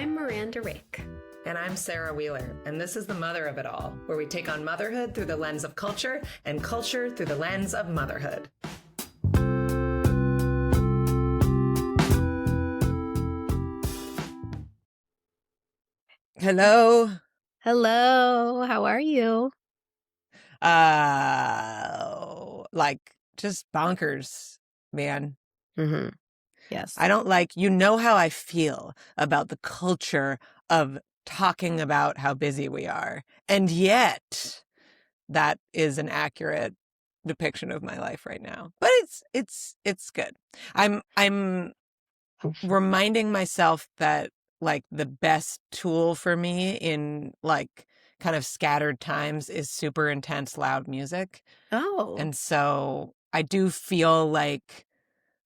I'm Miranda Rake. And I'm Sarah Wheeler, and this is The Mother of It All, where we take on motherhood through the lens of culture and culture through the lens of motherhood. Hello. Hello, how are you? Like just bonkers, man. Mm-hmm. Yes. I don't like, you know how I feel about the culture of talking about how busy we are. And yet that is an accurate depiction of my life right now. But it's good. I'm reminding myself that like the best tool for me in like kind of scattered times is super intense loud music. Oh. And so I do feel like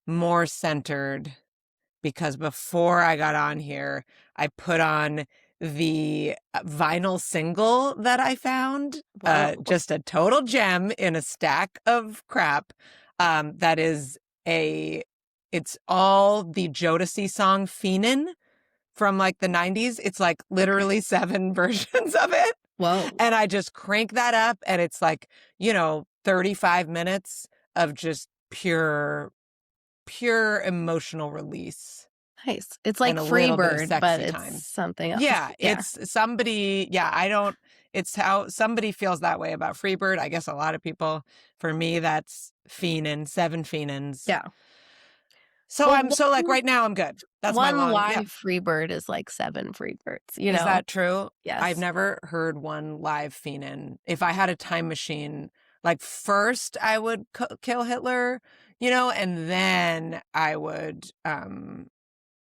more centered because before I got on here, I put on the vinyl single that I found, just a total gem in a stack of crap. That is it's all the Jodeci song Fiendin' from like the 90s. It's like literally 7 versions of it. Whoa. And I just crank that up and it's like, 35 minutes of just pure emotional release. Nice. It's like Freebird, but it's time. something else. Yeah, it's somebody, it's how somebody feels that way about Freebird. I guess a lot of people. For me, that's Fiendin', 7 Fiendins. Yeah. So like right now I'm good. That's one my live Freebird is like 7 Freebirds, Is that true? Yes. I've never heard one live Fiendin'. If I had a time machine, like first I would kill Hitler, and then I would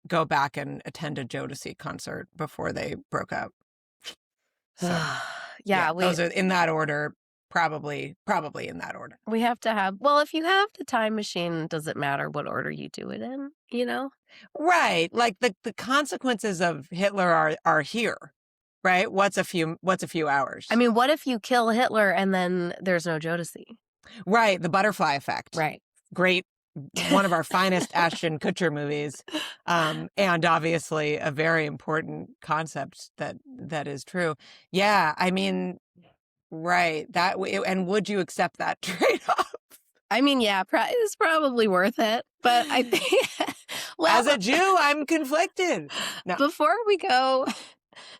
go back and attend a Jodeci concert before they broke up. So, those are in that order, probably in that order. We have to have, well, if you have the time machine, does it matter what order you do it in, Right. Like the consequences of Hitler are here, right? What's a few hours? I mean, what if you kill Hitler and then there's no Jodeci? Right. The butterfly effect. Right. Great. One of our finest Ashton Kutcher movies, and obviously a very important concept that is true. Yeah, I mean, right. And would you accept that trade-off? I mean, yeah, it's probably worth it, but I think, well, as a Jew, I'm conflicted. No. Before we go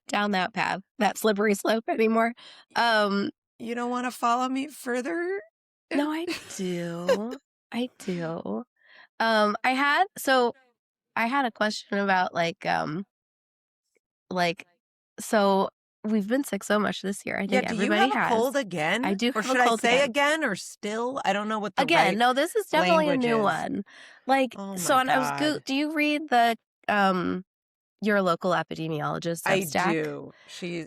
down that path, that slippery slope anymore, you don't want to follow me further? No, I do. I do. I had a question about so we've been sick so much this year. I think everybody has. Do you have a cold again? I do have or a should cold I say again or still? I don't know what the again. Right no, this is definitely a new is. one. Oh so, and God. I was do you read the Your Local Epidemiologist Substack? I do.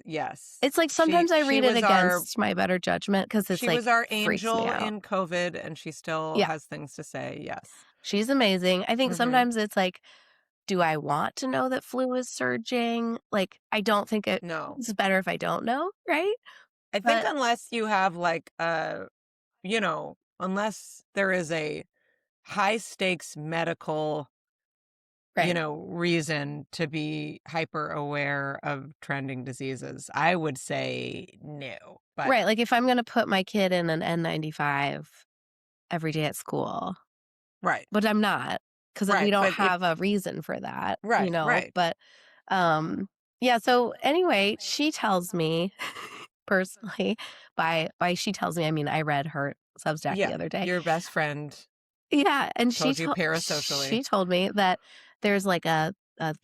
Yes. It's like sometimes I read it against my better judgment because it's she like was our freaks me angel out. in COVID, and she still has things to say. Yes, she's amazing. I think sometimes it's like, do I want to know that flu is surging? Like, I don't think it's better if I don't know, right? I think unless you have like unless there is a high stakes medical reason to be hyper aware of trending diseases, I would say no. But right, like if I'm going to put my kid in an N95 every day at school, right, but I'm not because we don't have a reason for that, right, right. But so anyway, she tells me personally, she tells me, I mean, I read her Substack the other day. Your best friend. Yeah, and told you parasocially. She told me that there's like a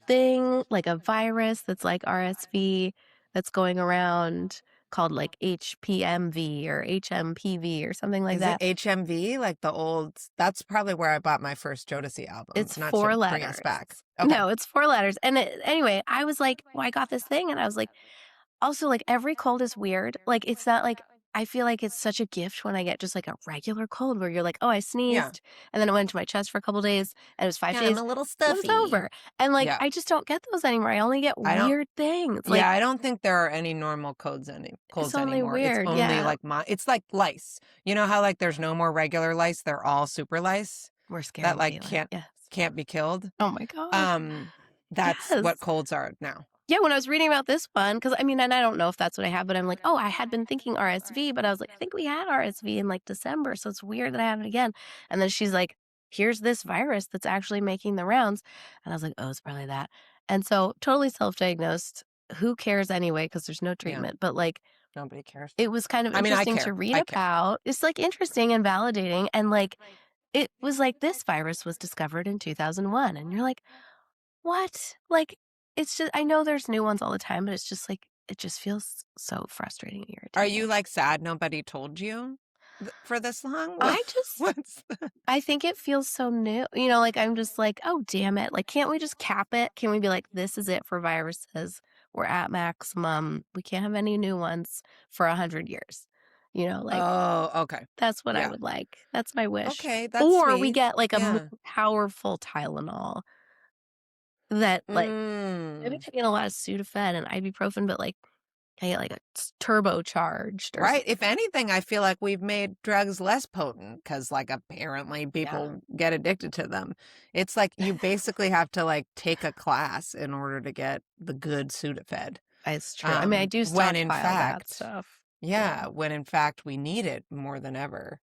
thing, like a virus that's like RSV that's going around called like HPMV or HMPV or something like that. Is it HMV? Like the old, that's probably where I bought my first Jodeci album. It's not 4 to letters. Bring us back. Okay. No, it's 4 letters. And anyway, I was like, well, I got this thing. And I was like, also like every cold is weird. Like it's not like, I feel like it's such a gift when I get just like a regular cold where you're like, oh, I sneezed and then it went into my chest for a couple days and it was 5 days. I'm a little stuffy. It's over. And like, I just don't get those anymore. I only get weird things. Like, I don't think there are any normal colds anymore. It's only weird. It's only like it's like lice. You know how like there's no more regular lice? They're all super lice. We're scared. That like can't be killed. Oh my God. That's what colds are now. Yeah, when I was reading about this one, because I mean, and I don't know if that's what I have, but I'm like, oh, I had been thinking RSV, but I was like, I think we had RSV in like December, so it's weird that I have it again. And then she's like, here's this virus that's actually making the rounds. And I was like, oh, it's probably that. And so totally self diagnosed. Who cares anyway? Because there's no Yeah, treatment. But like, nobody cares. it was kind of I mean, I interesting to care. read I care. about. It's like interesting and validating. And like, it was like this virus was discovered in 2001. And you're like, what? Like, it's just I know there's new ones all the time, but it's just like it just feels so frustrating and Are you irritating. like sad nobody told you for this long? I just What's I think it feels so new. Like I'm just like, "Oh, damn it. Like can't we just cap it? Can we be like this is it for viruses. We're at maximum. We can't have any new ones for 100 years." Like Oh, okay. that's what I Yeah. would like. That's my wish. Okay, that's Or we sweet. get like a more Yeah. powerful Tylenol that like I've been Mm. taking a lot of Sudafed and ibuprofen, but like I get like a turbocharged or Right. something. If anything, I feel like we've made drugs less potent because, like, apparently Yeah, people get addicted to them. It's like you basically have to like take a class in order to get the good Sudafed. it's true. I mean, I do stockpile that stuff. Yeah. When in fact we need it more than ever.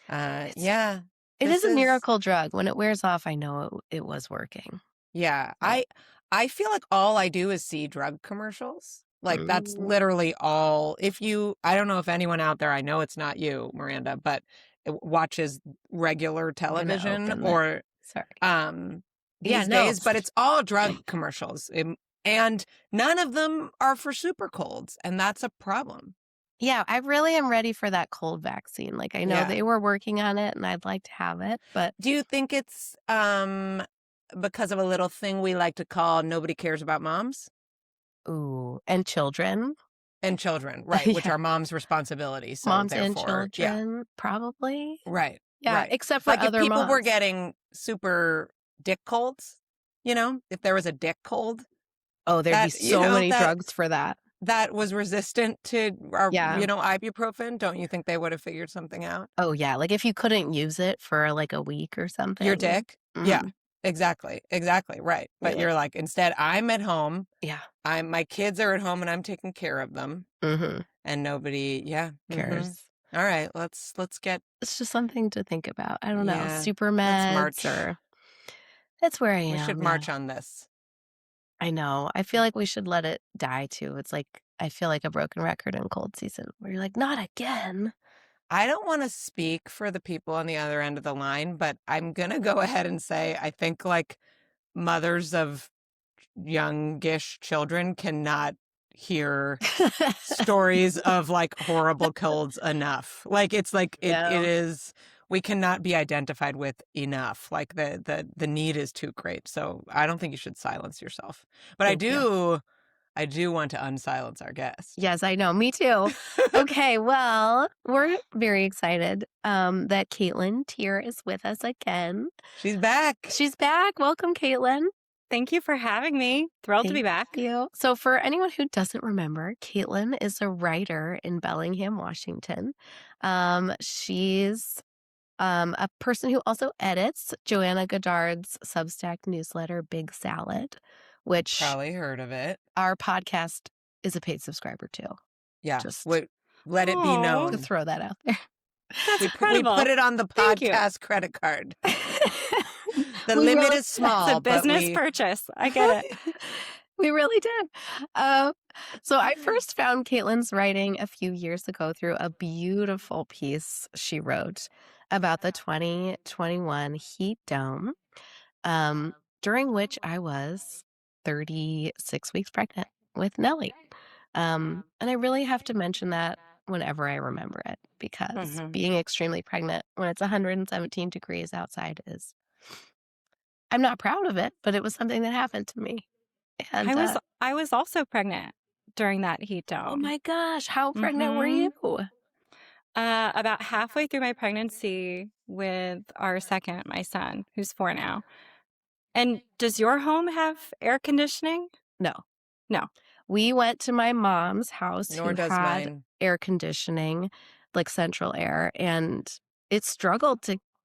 It's Yeah, it this is a is miracle drug. When it wears off, I know it was working. yeah. But I feel like all I do is see drug commercials. Like that's mm, literally all. If you, I don't know if anyone out there, I know it's not you, Miranda, but it watches regular I'm gonna television open this. or Sorry. Yeah, these no. days, but it's all drug commercials. And none of them are for super colds, and that's a problem. Yeah, I really am ready for that cold vaccine. Like I know Yeah. they were working on it and I'd like to have it, but Do you think it's because of a little thing we like to call nobody cares about moms? ooh, and children. And children, right, which Yeah. are mom's responsibility, so Moms and therefore yeah. children, probably. Right, Yeah, right. except for Like, if other people were moms. getting super dick colds, if there was a dick cold Oh, there'd be that, so many drugs for that. that was resistant to our, Yeah. ibuprofen, don't you think they would have figured something out? Oh, yeah, like, if you couldn't use it for, like, a week or Your something. dick? Yeah, Mhm. exactly, right. You're But like you're like, "Instead, I'm at home, yeah. my kids are at home, and I'm taking care of them." Mhm. And nobody yeah, mhm. Cares. Alright, let's get It's just something to think about. I don't know, yeah, super let's meds march. or that's where I We should am, yeah. march on this. I know. I feel like we should let it die too. It's like I feel like a broken record in cold season where you're like, "Not again." I don't wanna speak for the people on the other end of the line, but I'm gonna go ahead and say I think, like, mothers of youngish children cannot hear stories of, like, horrible colds enough. Like, it's like it Yeah. is we cannot be identified with enough. Like, the need is too great, so I don't think you should silence yourself. But Thank you. I do want to unsilence our guest. Yes, I know. Me too. Okay, well, we're very excited that Kaitlyn Teer is with us again. She's back. She's back. Welcome, Kaitlyn. Thank you for having me. Thrilled to be Thank back. you. So, for anyone who doesn't remember, Kaitlyn is a writer in Bellingham, Washington. She's a person who also edits Joanna Goddard's Substack newsletter, Big Salad, which Probably heard of it. our podcast is a paid subscriber to. Yeah. Just Let it be Aw. to known. throw that out there. That's We incredible. put it on the Thank you. podcast credit card. The We limit really- is small, It's a but business we purchase. I get it. We really did. So I first found Kaitlyn's writing a few years ago through a beautiful piece she wrote about the 2021 heat dome, during which I was 36 weeks pregnant with Nellie. And I really have to mention that whenever I remember it, because Mhm. being extremely pregnant when it's 117 degrees outside is, I'm not proud of it, but it was something that happened to me. And I was also pregnant during that heat dome. oh my gosh, how pregnant were you? About halfway through my pregnancy with our second, my son, who's 4 now. And does your home have air conditioning? No. No. We went to my mom's house Nor who does had mine. air conditioning, like central air, and it struggled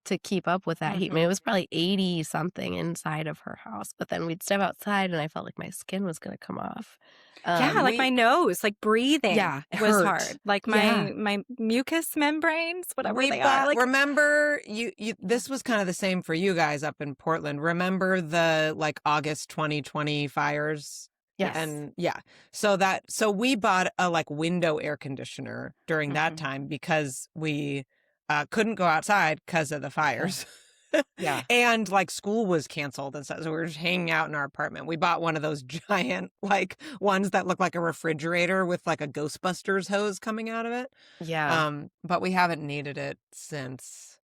to keep up with that heat. I mean, it Mhm. was probably 80 something inside of her house, but then we'd step outside and I felt like my skin was gonna come off. Yeah, like We my nose, like breathing Yeah, it was hurt. hard. Like Yeah. my mucus membranes, whatever we they are. bought Like remember you this was kind of the same for you guys up in Portland. Remember the like August 2020 fires? Yes. And yeah. So we bought a like window air conditioner during that Mhm. time because we couldn't go outside because of the fires. Yeah. And like school was canceled and stuff. So we were just hanging out in our apartment. We bought one of those giant like ones that look like a refrigerator with like a Ghostbusters hose coming out of it. Yeah. But we haven't needed it since.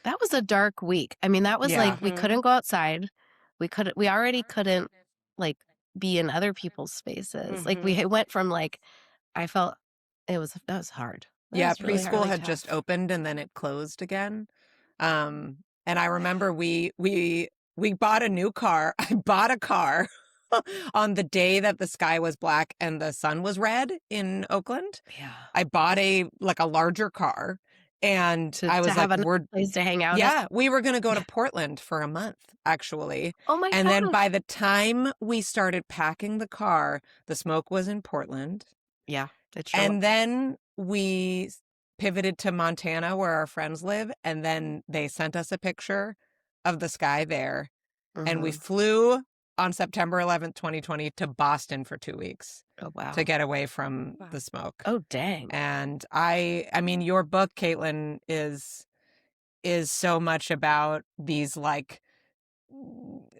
That was a dark week. I mean, that was Yeah. like we couldn't go outside. We already couldn't like be in other people's spaces. Like we went from like I felt that was hard. That Yeah, was really hard. preschool really had just tough. opened and then it closed again. And I remember we bought a new car. I bought a car on the day that the sky was black and the sun was red in Oakland. Yeah. I bought a larger car and I To was like, have a place to hang out at. yeah, we were going to go to Portland for a month, actually. Oh my And then gosh. by the time we started packing the car, the smoke was in Portland. Yeah, it sure And then we pivoted to Montana where our friends live. And then they sent us a picture of the sky there. And we Mhm. flew on September 11th, 2020 to Boston for 2 weeks Oh wow. to get away from Wow. the smoke. Oh dang. And I mean, your book, Kaitlyn, is so much about these like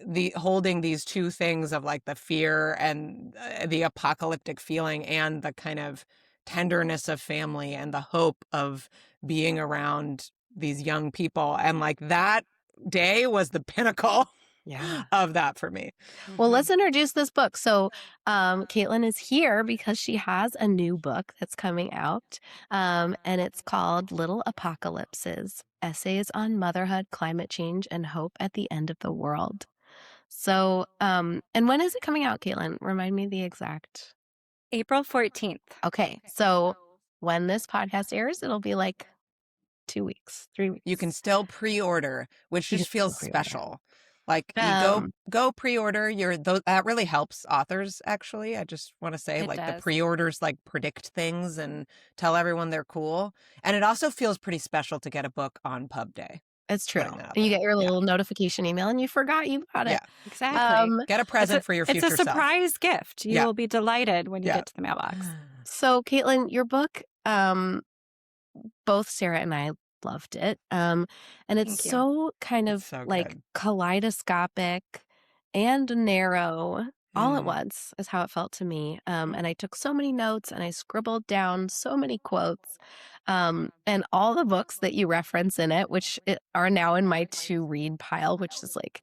the holding these two things of like the fear and the apocalyptic feeling and the kind of tenderness of family and the hope of being around these young people. And like that day was the pinnacle Yeah. of that for me. Well, Mhm. let's introduce this book. So, Kaitlyn is here because she has a new book that's coming out, and it's called Little Apocalypses: Essays on Motherhood, Climate Change, and Hope at the End of the World. So, and when is it coming out, Kaitlyn? Remind me the exact. April 14th. Okay, so when this podcast airs, it'll be like 2 weeks, 3 weeks. You can still pre-order, which You can just feels still pre-order. special. Like you Um, go pre-order that really helps authors actually. I just want to say It like the does. pre-orders like predict things and tell everyone they're cool. And it also feels pretty special to get a book on pub day. it's true. Putting that out And you there. get your Yeah. little notification email and you forgot you bought it. Yeah. Exactly. Get a present for your It's future a self. surprise gift. You Yeah. will be delighted when you Yeah. get to the mailbox. So, Kaitlyn, your book, both Sarah and I loved it. And it's Thank you. so kind It's of so like good. kaleidoscopic and narrow all at Mm. once is how it felt to me. And I took so many notes and I scribbled down so many quotes. And all the books that you reference in it, are now in my to read pile, which is like,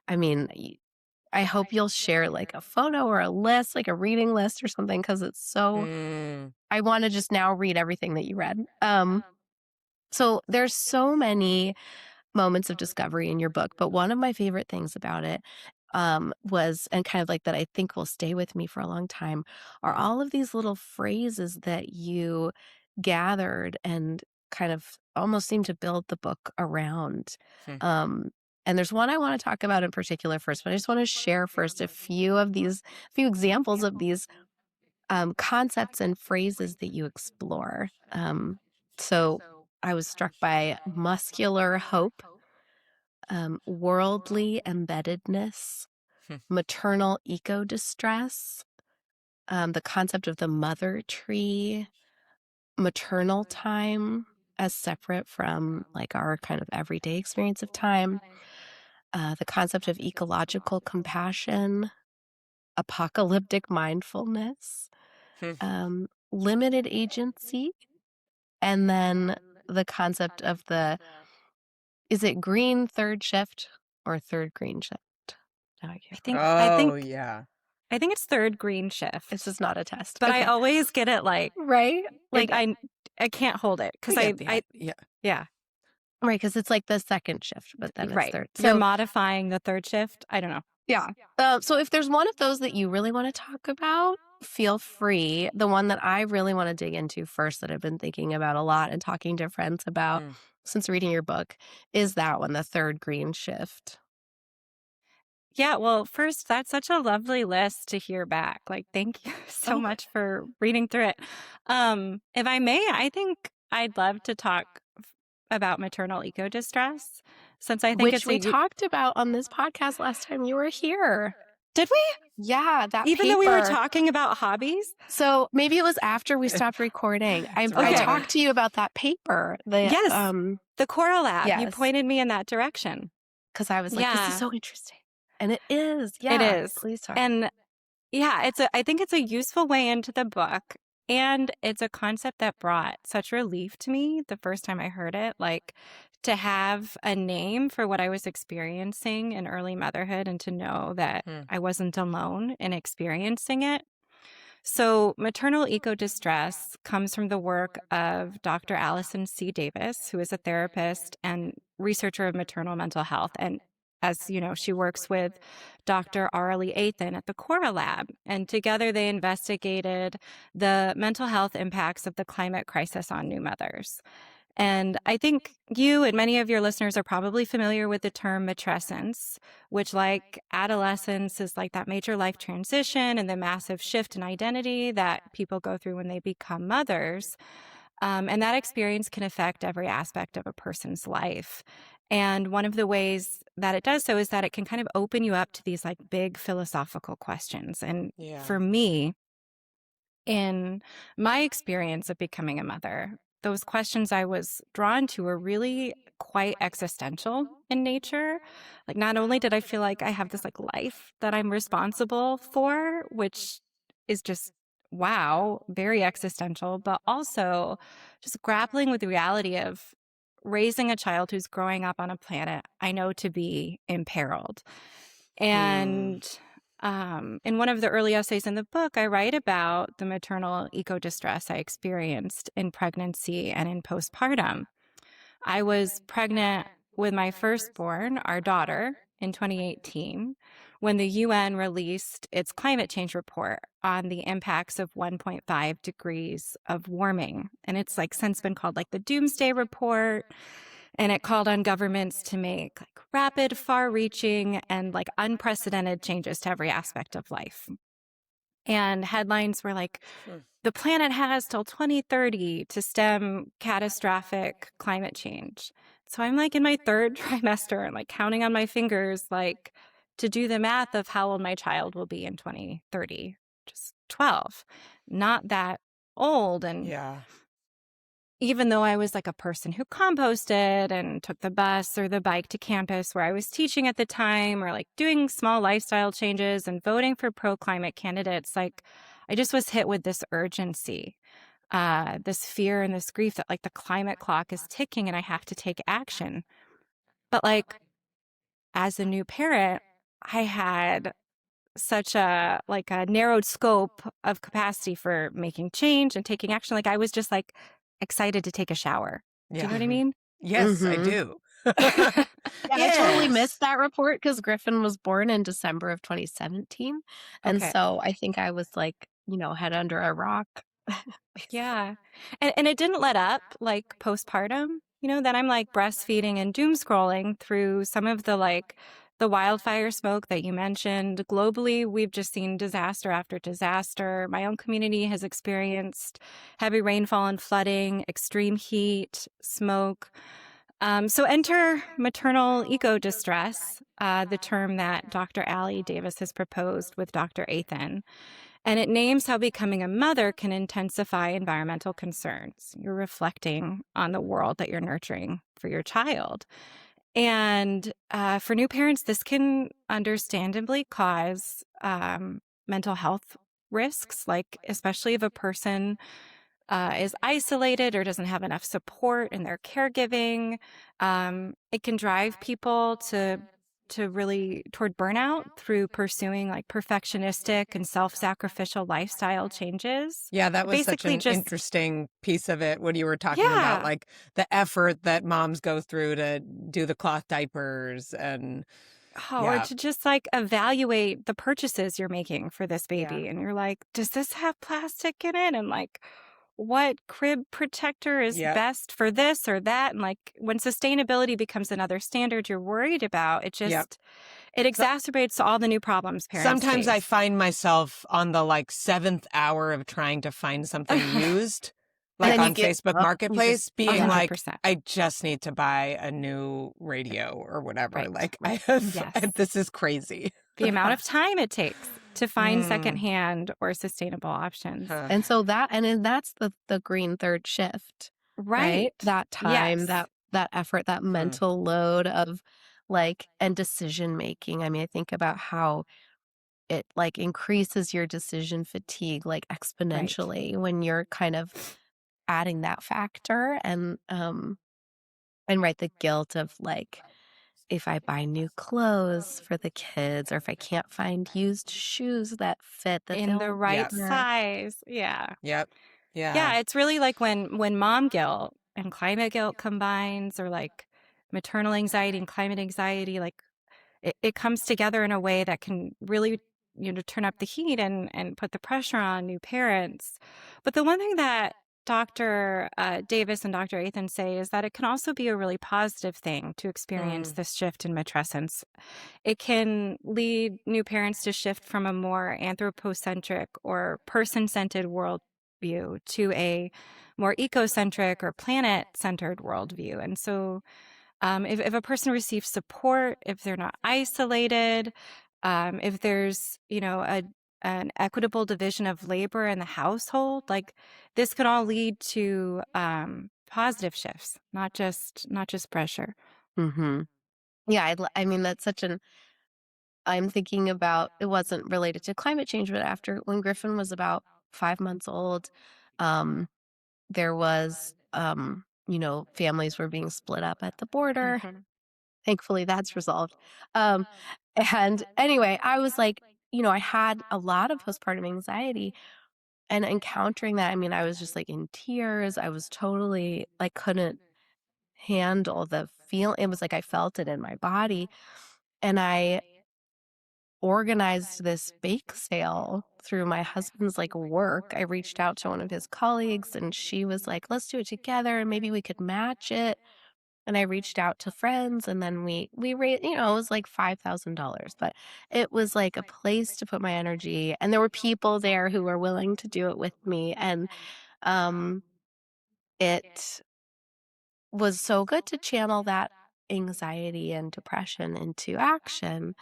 I mean, I hope you'll share like a photo or a list, like a reading list or something, because it's so, Mm. I want to just now read everything that you read. So there's so many moments of discovery in your book, but one of my favorite things about it was, and kind of like that I think will stay with me for a long time, are all of these little phrases that you gathered and kind of almost seem to build the book around. Hmm. And there's one I want to talk about in particular first, but I just want to share first a few examples of these concepts and phrases that you explore. So I was struck by muscular hope, worldly embeddedness, Hmm. maternal ecodistress, the concept of the mother tree, maternal time as separate from like our kind of everyday experience of time, the concept of ecological compassion, apocalyptic mindfulness, Hmm. limited agency, and then the concept of is it green third shift or third green shift? No, I can't. Oh yeah. I think it's third green shift. This is not a test. But Okay. I always get it like Right? Like, I can't hold it because yeah. right, because it's like the second shift, but then it's Right. third. You're So, modifying the third shift. I don't know. yeah. So if there's one of those that you really want to talk about, feel free. The one that I really want to dig into first that I've been thinking about a lot and talking to friends about Mm. since reading your book is that one, the third green shift. Yeah, well, first, that's such a lovely list to hear back. Like, thank you so Oh, much for reading through it. If I may, I think I'd love to talk about maternal ecodistress, since I think which it's we talked about on this podcast last time you were here. Did we? Yeah, that Even though we were paper. talking about hobbies? So maybe it was after we stopped recording. I It's relevant. talked to you about that paper. Yes, the Coral Lab. You yes, pointed me in that direction. because I was like, this is Yeah, so interesting. And it is. it Yeah, is. please talk. And yeah, I think it's a useful way into the book. And it's a concept that brought such relief to me the first time I heard it. Like, to have a name for what I was experiencing in early motherhood and to know that I wasn't alone in experiencing it. So, maternal eco-distress comes from the work of Dr. Allison C. Davis, who is a therapist and researcher of maternal mental health. And as you know, she works with Dr. Arlie Athan at the Cora Lab. And together they investigated the mental health impacts of the climate crisis on new mothers. And I think you and many of your listeners are probably familiar with the term matrescence, which, like adolescence, is like that major life transition and the massive shift in identity that people go through when they become mothers. And that experience can affect every aspect of a person's life. And one of the ways that it does so is that it can kind of open you up to these like big philosophical questions. And for me, in my experience of becoming a mother, those questions I was drawn to were really quite existential in nature. Like, not only did I feel like I have this like life that I'm responsible for, which is just wow, very existential, but also just grappling with the reality of raising a child who's growing up on a planet I know to be imperiled. And in one of the early essays in the book, I write about the maternal eco-distress I experienced in pregnancy and in postpartum. I was pregnant with my firstborn, our daughter, in 2018, when the UN released its climate change report on the impacts of 1.5 degrees of warming. And it's like since been called like the Doomsday Report. And it called on governments to make like rapid, far-reaching, and like unprecedented changes to every aspect of life. And headlines were like, the planet has till 2030 to stem catastrophic climate change. So I'm like in my third trimester and like counting on my fingers, like to do the math of how old my child will be in 2030, just 12, not that old. And even though I was like a person who composted and took the bus or the bike to campus where I was teaching at the time, or like doing small lifestyle changes and voting for pro-climate candidates, like I just was hit with this urgency, this fear and this grief that like the climate clock is ticking and I have to take action. But like as a new parent, I had such a like a narrowed scope of capacity for making change and taking action. Like I was just like excited to take a shower. Do you know what I mean? Yes, I do. Yeah, I totally Yes. missed that report because Griffin was born in December of 2017. And Okay. so I think I was like, head under a rock. Yeah. And it didn't let up like postpartum, then I'm like breastfeeding and doom scrolling through some of the wildfire smoke that you mentioned. Globally, we've just seen disaster after disaster. My own community has experienced heavy rainfall and flooding, extreme heat, smoke. So enter maternal eco-distress, the term that Dr. Allie Davis has proposed with Dr. Athan. And it names how becoming a mother can intensify environmental concerns. You're reflecting on the world that you're nurturing for your child. And for new parents, this can understandably cause mental health risks, like especially if a person is isolated or doesn't have enough support in their caregiving. It can drive people to really toward burnout through pursuing like perfectionistic and self-sacrificial lifestyle changes. Yeah, that was such Basically an just interesting piece of it when you were talking about like the effort that moms go through to do the cloth diapers and Oh, or Yeah. to just like evaluate the purchases you're making for this Yeah. baby. And you're like, does this have plastic in it? And like, what crib protector is Yep. best for this or that? And like, when sustainability becomes another standard you're worried about, it Yep. just, it So exacerbates all the new problems parents sometimes I face. find myself on the like 7th hour of trying to find something used, And like then you on give Facebook up. You just, Marketplace, being yeah. like, 100%. I just need to buy a new radio or whatever. Right. Like I Right. have, Yes. this is crazy. The amount of time it takes to find Mm, secondhand or sustainable options. huh. And so that's the green third shift, right? Right. That time, Yes. that effort, that Hmm. mental load of like, and decision making. I mean, I think about how it like increases your decision fatigue like Right. exponentially when you're kind of adding that factor and right, the guilt of like if I buy new clothes for the kids or if I can't find used shoes that fit that In the they'll right Yep. wear. size. Yeah. Yep. Yeah, Yeah. it's really like when mom guilt and climate guilt combines, or like maternal anxiety and climate anxiety, like it comes together in a way that can really, turn up the heat and put the pressure on new parents. But the one thing that Dr. Davis and Dr. Athan say is that it can also be a really positive thing to experience Mm, this shift in matrescence. It can lead new parents to shift from a more anthropocentric or person-centered worldview to a more ecocentric or planet-centered worldview. And so if a person receives support, if they're not isolated, if there's, an equitable division of labor in the household, like this could all lead to positive shifts, not just pressure. Mhm. Yeah, I mean, that's such an I'm thinking about it wasn't related to climate change, but after when Griffin was about 5 months old, um, there was, families were being split up at the border. Mhm. Thankfully, that's resolved. Um, and anyway, I was like, I had a lot of postpartum anxiety and encountering that, I mean, I was just like in tears. I was totally like couldn't handle the feel. It was like I felt it in my body. And I organized this bake sale through my husband's like work. I reached out to one of his colleagues and she was like, let's do it together and maybe we could match it. And I reached out to friends and then we raised, it was like $5,000, but it was like a place to put my energy. And there were people there who were willing to do it with me. And um it was so good to channel that anxiety and depression into action.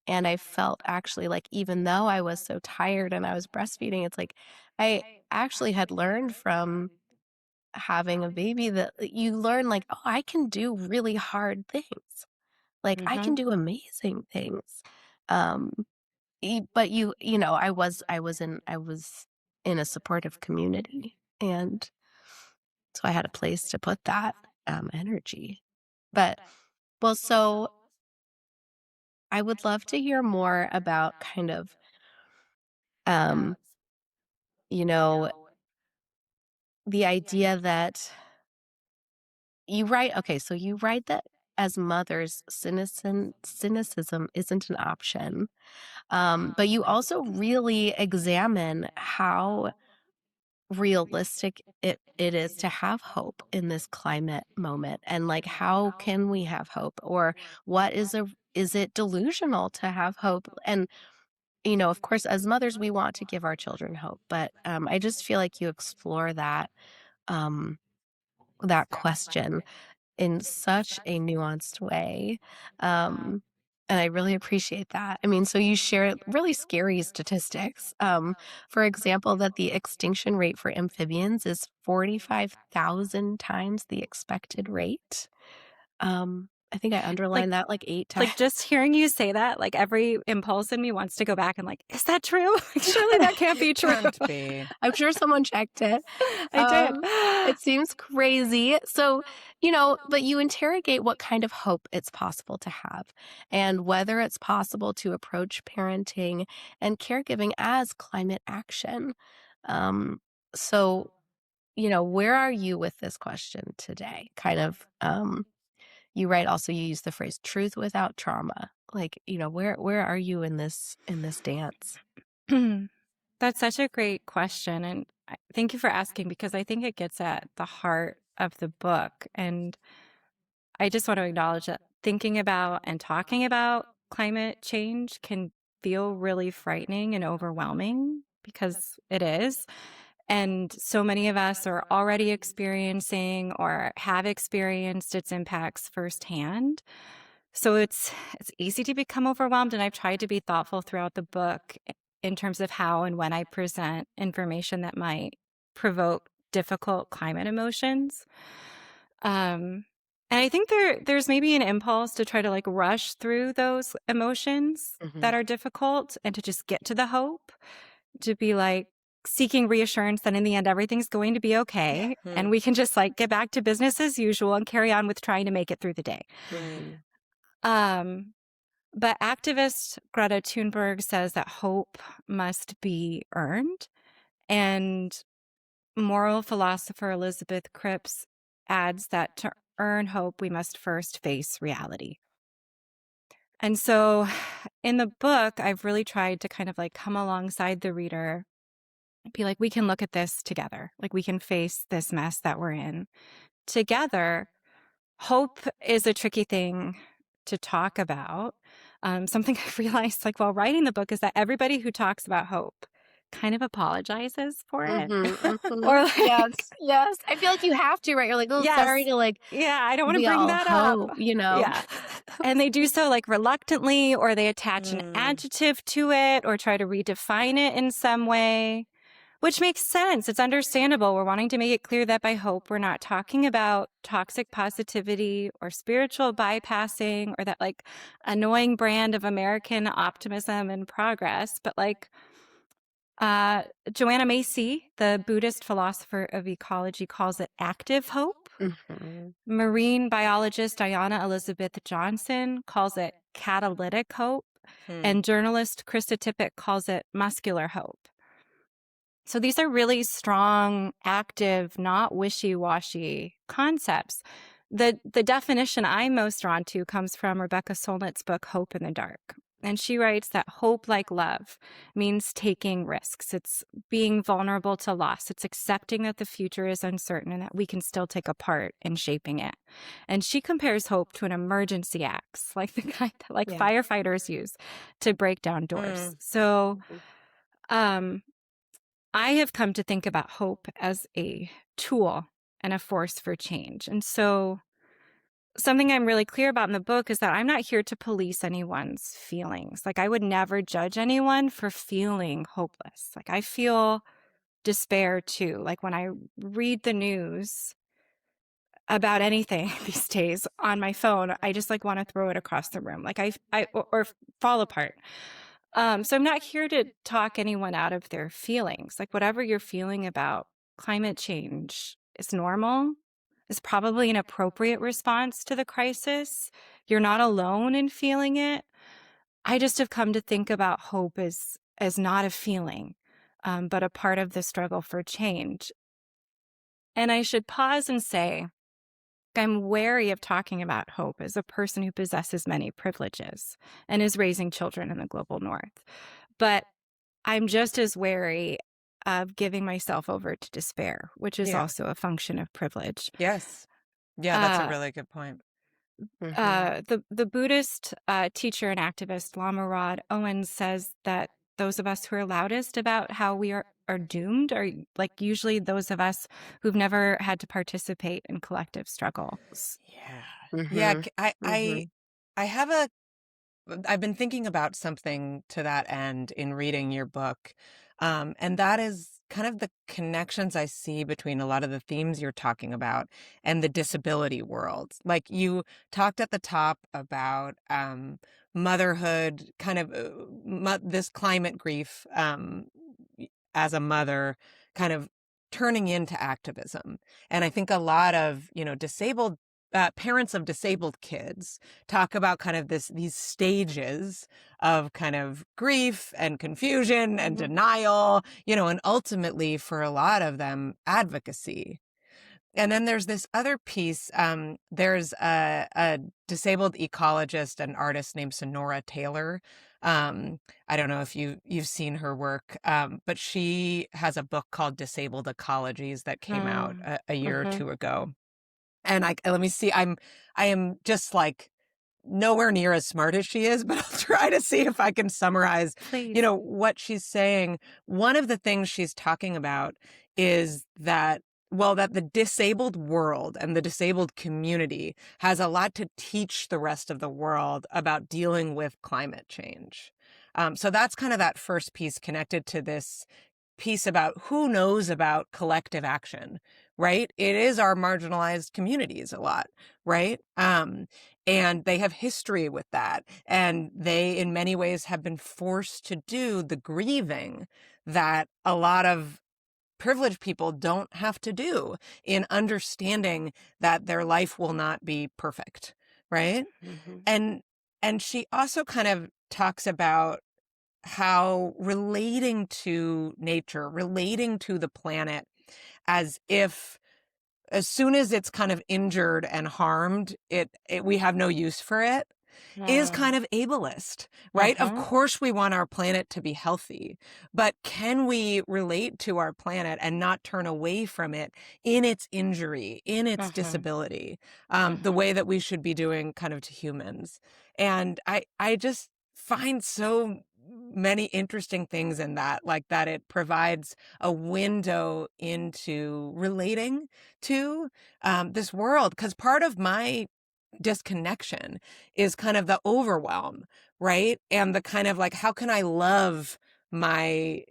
And I felt actually like even though I was so tired and I was breastfeeding, it's like I actually had learned from having a baby that you learn like, oh, I can do really hard things. Like I can Mhm. do amazing things. Um but I was in a supportive community and so I had a place to put that energy. But well, so I would love to hear more about kind of um you know the idea that you write okay, so you write that as mothers, cynicism isn't an option. But you also really examine how realistic it is to have hope in this climate moment and like how can we have hope or what is it delusional to have hope and of course as mothers we want to give our children hope but I just feel like you explore um that question in such a nuanced way. Um, and I really appreciate that. I mean, so you share really scary statistics. For example, that the extinction rate for amphibians is 45,000 times the expected rate. I think I Like underlined that like 8 times. like just hearing you say that, like every impulse in me wants to go back and like, is that true? Like, surely that can't be it true. can't be. I'm sure someone checked it. I did. It seems crazy. So, but you interrogate what kind of hope it's possible to have and whether it's possible to approach parenting and caregiving as climate action. Um, so, where are you with this question today? Kind of, you write also, you use the phrase truth without trauma. Like, where are you in this dance? That's such a great question. And thank you for asking, because I think it gets at the heart of the book. And I just want to acknowledge that thinking about and talking about climate change can feel really frightening and overwhelming, because it is. And so many of us are already experiencing or have experienced its impacts firsthand. So it's easy to become overwhelmed, and I've tried to be thoughtful throughout the book in terms of how and when I present information that might provoke difficult climate emotions. Um, and I think there's maybe an impulse to try to like rush through those emotions Mhm. that are difficult and to just get to the hope, to be like seeking reassurance that in the end everything's going to be okay and we can just like get back to business as usual and carry on with trying to make it through the day. Mhm. Um, but activist Greta Thunberg says that hope must be earned, and moral philosopher Elizabeth Cripps adds that to earn hope, we must first face reality. And so in the book, I've really tried to kind of like come alongside the reader and be like, we can look at this together. Like, we can face this mess that we're in together. Hope is a tricky thing to talk about. Something I realized, like, while writing the book, is that everybody who talks about hope kind of apologizes for it. Mhm, Or mhm. like, Yes, yes. I feel like you have to, right? You're like, "Oh, sorry yes, to, like, yeah, I don't want to be bring all that up. hope," Yeah. And they do so like reluctantly, or they attach an adjective to it or try to redefine it in some way, which makes sense. It's understandable. We're wanting to make it clear that by hope, we're not talking about toxic positivity or spiritual bypassing or that like annoying brand of American optimism and progress, but like Joanna Macy, the Buddhist philosopher of ecology, calls it active hope. Mhm. Marine biologist Diana Elizabeth Johnson calls it catalytic hope. And journalist Krista Tippett calls it muscular hope. So these are really strong, active, not wishy-washy concepts. The definition I'm most drawn to comes from Rebecca Solnit's book, Hope in the Dark. And she writes that hope, like love, means taking risks. It's being vulnerable to loss. It's accepting that the future is uncertain and that we can still take a part in shaping it. And she compares hope to an emergency axe, like the kind that like Yeah. firefighters use to break down doors. So um, I have come to think about hope as a tool and a force for change. And so something I'm really clear about in the book is that I'm not here to police anyone's feelings. Like, I would never judge anyone for feeling hopeless. Like, I feel despair too. Like, when I read the news about anything these days on my phone, I just like want to throw it across the room. Like, or fall apart. So I'm not here to talk anyone out of their feelings. Like, whatever you're feeling about climate change is normal. Is probably an appropriate response to the crisis. You're not alone in feeling it. I just have come to think about hope as not a feeling, but a part of the struggle for change. And I should pause and say, I'm wary of talking about hope as a person who possesses many privileges and is raising children in the global north. But I'm just as wary of giving myself over to despair, which is also a function of privilege. Yes. Yeah, that's a really good point. Mhm. The Buddhist teacher and activist Lama Rod Owens says that those of us who are loudest about how we are doomed are like usually those of us who've never had to participate in collective struggles. Yeah. Yeah, Mhm. Mhm. I've been thinking about something to that end in reading your book. And that is kind of the connections I see between a lot of the themes you're talking about and the disability world. Like, you talked at the top about motherhood, kind of this climate grief as a mother, kind of turning into activism. And I think a lot of, disabled parents of disabled kids talk about kind of these stages of kind of grief and confusion and Mhm. denial, and ultimately for a lot of them, advocacy. And then there's this other piece. There's a disabled ecologist and artist named Sonora Taylor. I don't know if you've seen her work, but she has a book called Disabled Ecologies that came out Mm. a year or Mm-hmm. two ago. And let me see. I am just like nowhere near as smart as she is, but I'll try to see if I can summarize, Please. what she's saying. One of the things she's talking about is that, well, that the disabled world and the disabled community has a lot to teach the rest of the world about dealing with climate change. So that's kind of that first piece connected to this piece about who knows about collective action, right? It is our marginalized communities a lot, right? And they have history with that. And they, in many ways, have been forced to do the grieving that a lot of privileged people don't have to do in understanding that their life will not be perfect, right? Mm-hmm. And she also kind of talks about how relating to nature, relating to the planet as if as soon as it's kind of injured and harmed, we have no use for it, is kind of ableist, right? Of Mm-hmm. course, we want our planet to be healthy, but can we relate to our planet and not turn away from it in its injury, in its Mm-hmm. disability, the Mm-hmm. way that we should be doing kind of to humans? And I just find so many interesting things in that, like that it provides a window into relating to this world. Because part of my disconnection is kind of the overwhelm, right? And the kind of like, how can I love my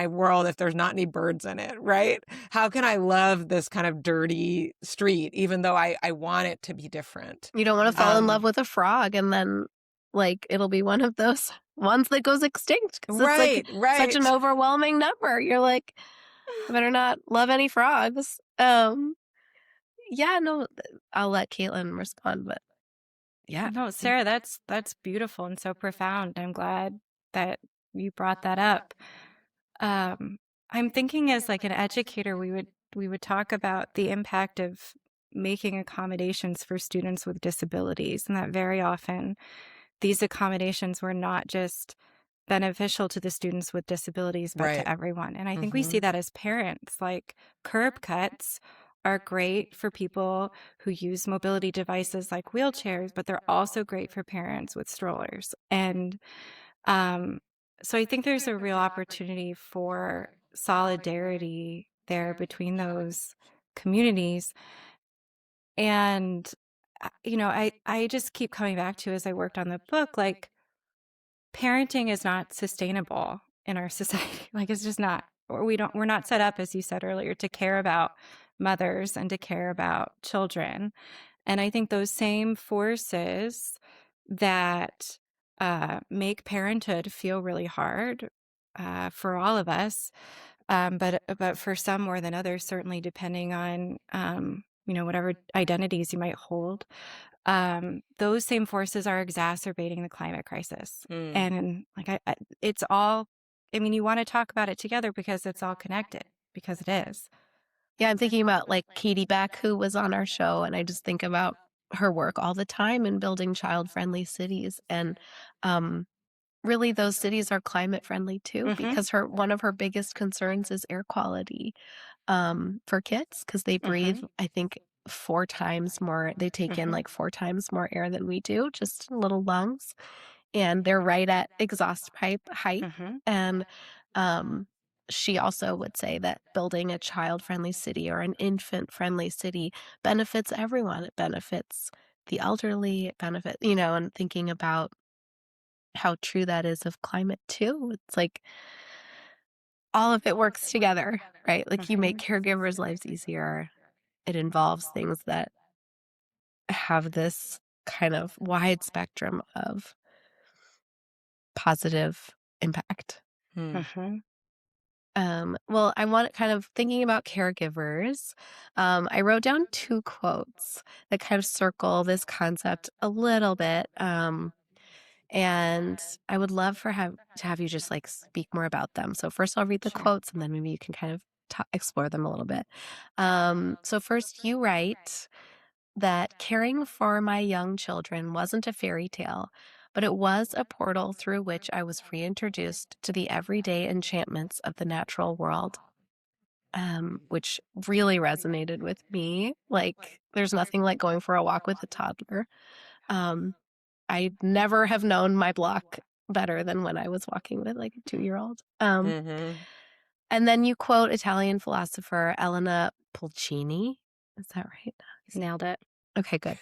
world if there's not any birds in it, right? How can I love this kind of dirty street, even though I want it to be different? You don't wanna fall in love Um, with a frog and then, like, it'll be one of those ones that goes extinct because it's, like, right, such an right. overwhelming number. You're like, "I better not love any frogs." Yeah, no, I'll let Caitlin respond, but yeah, No, mm, Sarah, that's beautiful and so profound. I'm glad that you brought that up. Um, I'm thinking as like an educator, we would talk about the impact of making accommodations for students with disabilities, and that very often these accommodations were not just beneficial to the students with disabilities, but to Right. everyone. And I think we see Hmm. that as parents. Like curb cuts are great for people who use mobility devices like wheelchairs, but they're also great for parents with strollers. And um, so I think there's a real opportunity for solidarity there between those communities. And, I just keep coming back to as I worked on the book, like, parenting is not sustainable in our society. Like, it's just not. Or we're not set up, as you said earlier, to care about mothers and to care about children. And I think those same forces that make parenthood feel really hard for all of us, but for some more than others, certainly depending on whatever identities you might hold. Those same forces are exacerbating the climate crisis, Mm. and like it's all. I mean, you want to talk about it together because it's all connected because it is. yeah, I'm thinking about, like, Katie Beck, who was on our show, and I just think about her work all the time in building child-friendly cities, and, um, really those cities are climate friendly too Mm-hmm. because her one of her biggest concerns is air quality, for kids because they breathe, Mm-hmm. I think, 4 times more they take in, Mm-hmm. like, 4 times more air than we do, just little lungs, and they're right at exhaust pipe height, Mm-hmm. and, um, she also would say that building a child-friendly city or an infant-friendly city benefits everyone. It benefits the elderly, it and thinking about how true that is of climate too. It's like all of it works together, right? Like you make Mm-hmm. caregivers' lives easier. It involves things that have this kind of wide spectrum of positive impact. Hmm. Mm-hmm. Well, I want kind of thinking about caregivers. I wrote down two quotes that kind of circle this concept a little bit. And I would love to have you just like speak more about them. So first I'll read the Sure. quotes and then maybe you can kind of explore them a little bit. So first, you write that caring for my young children wasn't a fairy tale, but it was a portal through which I was reintroduced to the everyday enchantments of the natural world, which really resonated with me. Like, there's nothing like going for a walk with a toddler. Um, I never have known my block better than when I was walking with like a 2-year-old. Mm-hmm. And then you quote Italian philosopher Elena Pulcini. Is that right? Nailed it. Okay, good.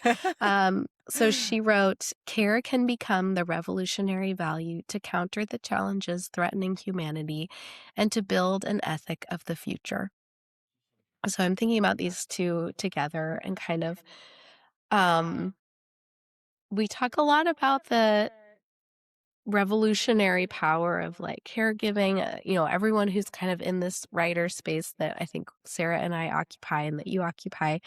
So she wrote, care can become the revolutionary value to counter the challenges threatening humanity and to build an ethic of the future. So I'm thinking about these two together and kind of, um, we talk a lot about the revolutionary power of like caregiving, everyone who's kind of in this writer space that I think Sarah and I occupy and that you occupy,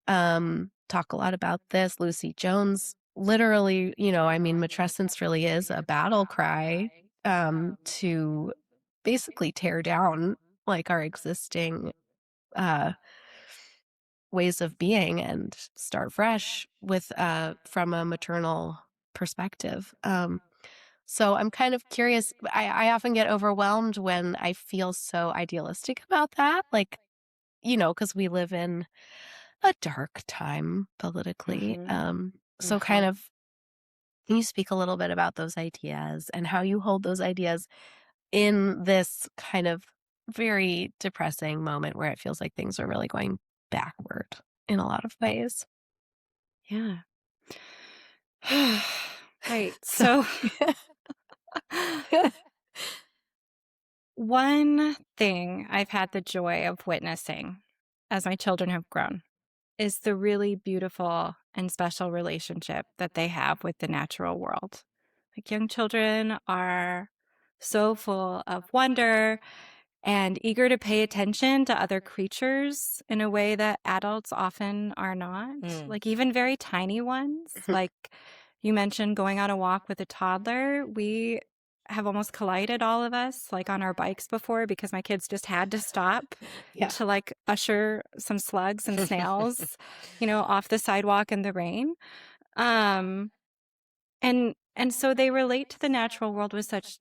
talk a lot about this. Lucy Jones, literally, I mean, matrescence really is a battle cry, to basically tear down like our existing, uh, ways of being and start fresh with, from a maternal perspective. So I'm kind of curious. I often get overwhelmed when I feel so idealistic about that. Like, because we live in a dark time politically. Mm-hmm. So kind of, can you speak a little bit about those ideas and how you hold those ideas in this kind of very depressing moment where it feels like things are really going backward in a lot of ways? Yeah. Right. So, So one thing I've had the joy of witnessing as my children have grown is the really beautiful and special relationship that they have with the natural world. Like, young children are so full of wonder and eager to pay attention to other creatures in a way that adults often are not. Like, even very tiny ones. Like, you mentioned going on a walk with a toddler. We have almost collided, all of us, like on our bikes before, because my kids just had to stop yeah. to like usher some slugs and snails, off the sidewalk in the rain. Um, and so they relate to the natural world with such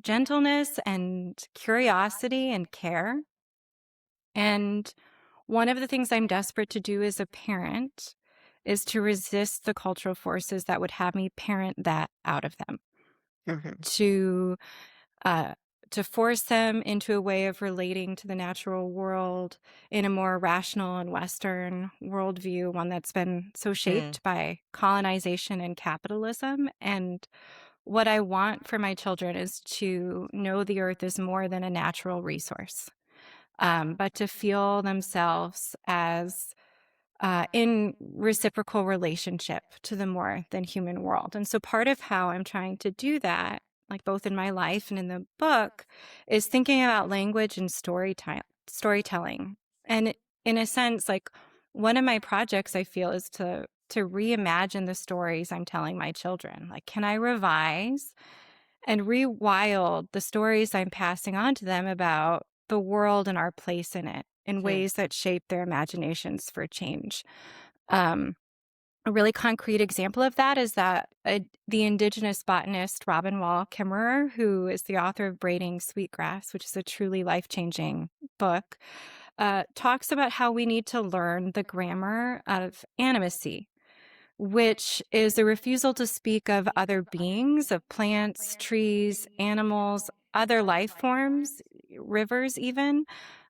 gentleness and curiosity and care. And one of the things I'm desperate to do as a parent is to resist the cultural forces that would have me parent that out of them, to uh, to force them into a way of relating to the natural world in a more rational and Western worldview, one that's been so shaped by colonization and capitalism. And what I want for my children is to know the earth is more than a natural resource, but to feel themselves as in reciprocal relationship to the more than human world. And so part of how I'm trying to do that, like both in my life and in the book, is thinking about language and storytelling. And in a sense, like, one of my projects, I feel, is to reimagine the stories I'm telling my children. Like, can I revise and rewild the stories I'm passing on to them about the world and our place in it in ways that shape their imaginations for change? A really concrete example of that is that the Indigenous botanist Robin Wall Kimmerer, who is the author of Braiding Sweetgrass, which is a truly life-changing book, talks about how we need to learn the grammar of animacy, which is the refusal to speak of other beings, of plants, trees, animals, other life forms, rivers even,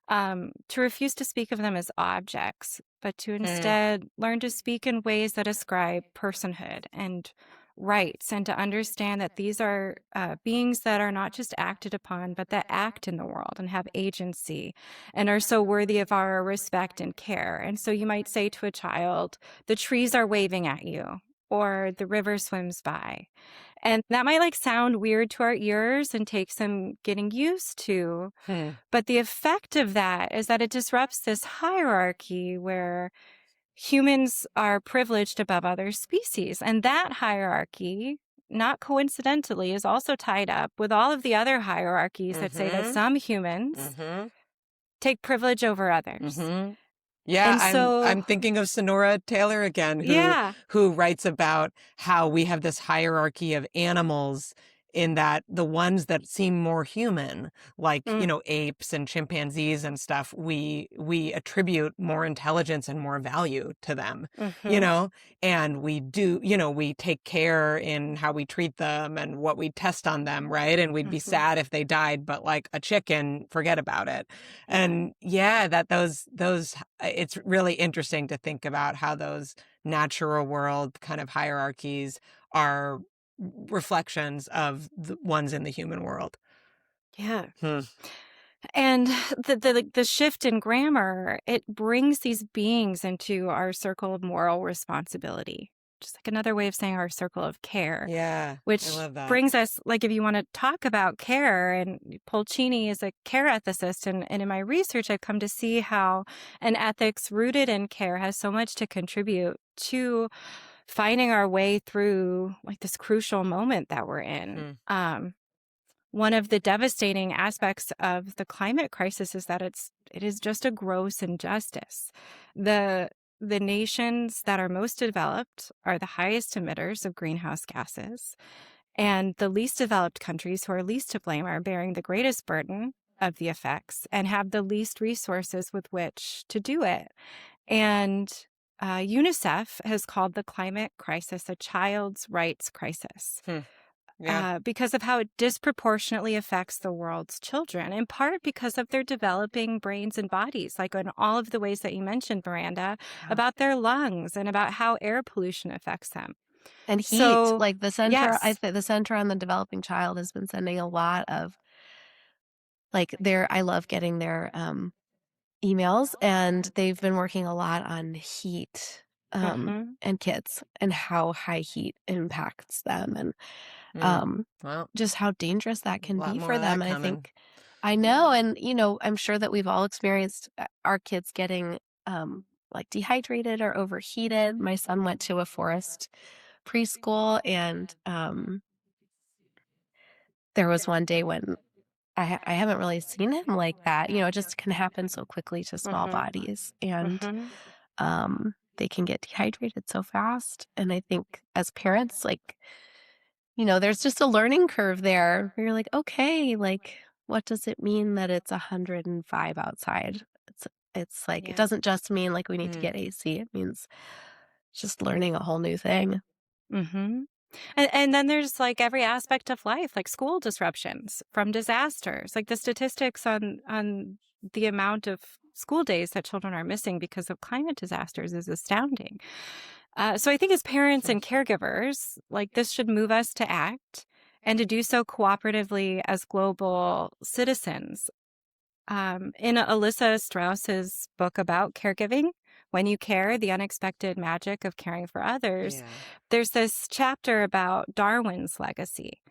to refuse to speak of them as objects, but to instead learn to speak in ways that ascribe personhood and rights, and to understand that these are beings that are not just acted upon, but that act in the world and have agency and are so worthy of our respect and care. And so you might say to a child, the trees are waving at you, or the river swims by. And that might like sound weird to our ears and take some getting used to. But the effect of that is that it disrupts this hierarchy where humans are privileged above other species. And that hierarchy, not coincidentally, is also tied up with all of the other hierarchies that say that some humans take privilege over others. Mhm. Yeah, And so, I'm thinking of Sonora Taylor again, yeah. who writes about how we have this hierarchy of animals in that the ones that seem more human, like, Mm, apes and chimpanzees and stuff, we attribute more intelligence and more value to them, you mhm, know, and we do, we take care in how we treat them and what we test on them, right? And we'd be mhm. sad if they died, but like a chicken, forget about it. And yeah, that those it's really interesting to think about how those natural world kind of hierarchies are reflections of the ones in the human world. Yeah. Hmm. And the shift in grammar, it brings these beings into our circle of moral responsibility. Just like another way of saying our circle of care, Yeah, I which love that. brings us, like, if you want to talk about care, and Pulcini is a care ethicist, and in my research, I've come to see how an ethics rooted in care has so much to contribute to finding our way through like this crucial moment that we're in. Hmm. One of the devastating aspects of the climate crisis is that it is just a gross injustice. The the nations that are most developed are the highest emitters of greenhouse gases, and the least developed countries who are least to blame are bearing the greatest burden of the effects and have the least resources with which to do it. And UNICEF has called the climate crisis a child's rights crisis, Hmm. Yeah. because of how it disproportionately affects the world's children, in part because of their developing brains and bodies, like in all of the ways that you mentioned, Miranda, Yeah. about their lungs and about how air pollution affects them. And heat, So, like the center, I yes. think the Center on the Developing Child has been sending a lot of like their I love getting their emails, and they've been working a lot on heat Hmm. and kids and how high heat impacts them, and Mm. um Well, just how dangerous that a can lot be more for of them. that And I coming. think I know, and I'm sure that we've all experienced our kids getting like dehydrated or overheated. My son went to a forest preschool, and there was one day when I haven't really seen him like that. It just can happen so quickly to small Hmm. bodies, and Hmm. they can get dehydrated so fast. And I think as parents, like, there's just a learning curve there where you're like, okay, like, what does it mean that it's 105 outside? It's like it Yeah. doesn't just mean like we need to Mm. get AC. It means just learning a whole new thing. Hmm. And then there's like every aspect of life, like school disruptions from disasters. Like the statistics on the amount of school days that children are missing because of climate disasters is astounding. So I think as parents Hmm. and caregivers, like this should move us to act and to do so cooperatively as global citizens. In Alyssa Strauss's book about caregiving, When You Care, The Unexpected Magic of Caring for Others, Yeah. there's this chapter about Darwin's legacy.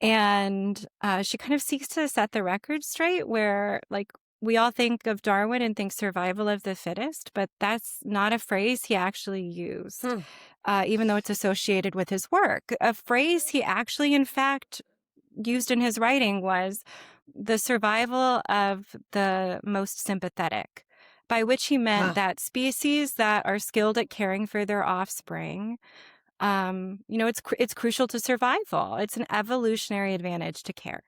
And she kind of seeks to set the record straight where, like, we all think of Darwin and think survival of the fittest, but that's not a phrase he actually used, Hmm. even though it's associated with his work. A phrase he actually, in fact, used in his writing was the survival of the most sympathetic, by which he meant Huh. that species that are skilled at caring for their offspring, it's crucial to survival. It's an evolutionary advantage to care.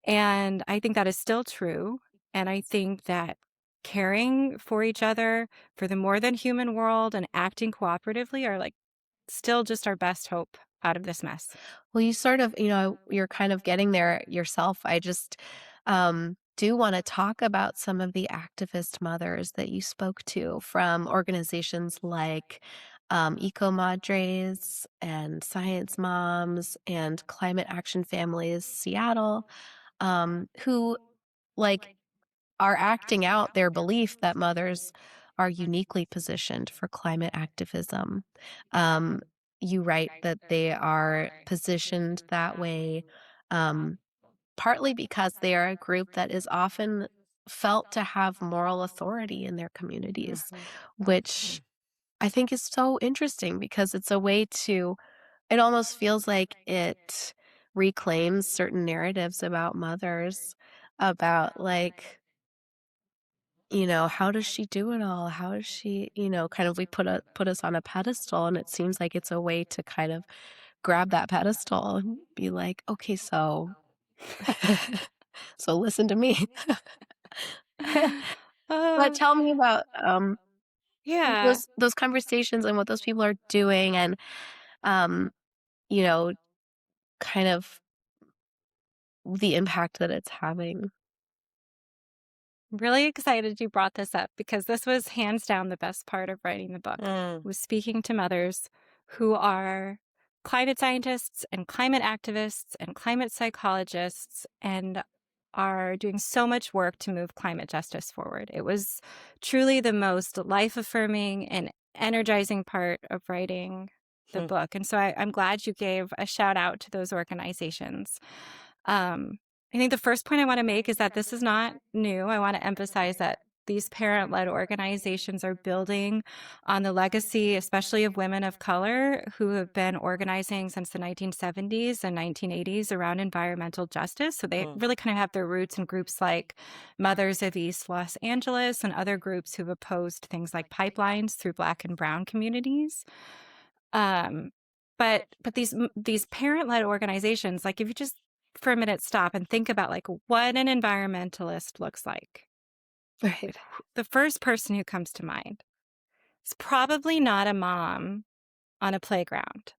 And I think that is still true. And I think that caring for each other, for the more than human world, and acting cooperatively are like still just our best hope out of this mess. Well, you sort of, you're kind of getting there yourself. I just do want to talk about some of the activist mothers that you spoke to from organizations like Eco Madres and Science Moms and Climate Action Families Seattle, who like are acting out their belief that mothers are uniquely positioned for climate activism. Um, you write that they are positioned that way um, partly because they are a group that is often felt to have moral authority in their communities, Hmm. which I think is so interesting because it's a way it almost feels like it reclaims certain narratives about mothers, about like, how does she do it all? How does she, kind of we put us on a pedestal, and it seems like it's a way to kind of grab that pedestal and be like, okay, so so listen to me. But Uh, tell me about yeah. those conversations and what those people are doing, and um, you know, kind of the impact that it's having. Really excited you brought this up because this was hands down the best part of writing the book, Mm, was speaking to mothers who are climate scientists and climate activists and climate psychologists and are doing so much work to move climate justice forward. It was truly the most life-affirming and energizing part of writing the mm, book. And so I'm glad you gave a shout out to those organizations. Um, I think the first point I want to make is that this is not new. I want to emphasize that these parent led organizations are building on the legacy, especially of women of color who have been organizing since the 1970s and 1980s around environmental justice. So they mm, really kind of have their roots in groups like Mothers of East Los Angeles and other groups who've opposed things like pipelines through Black and Brown communities. Um, but these parent led organizations, like if you just for a minute stop and think about like what an environmentalist looks like, Right. the first person who comes to mind is probably not a mom on a playground.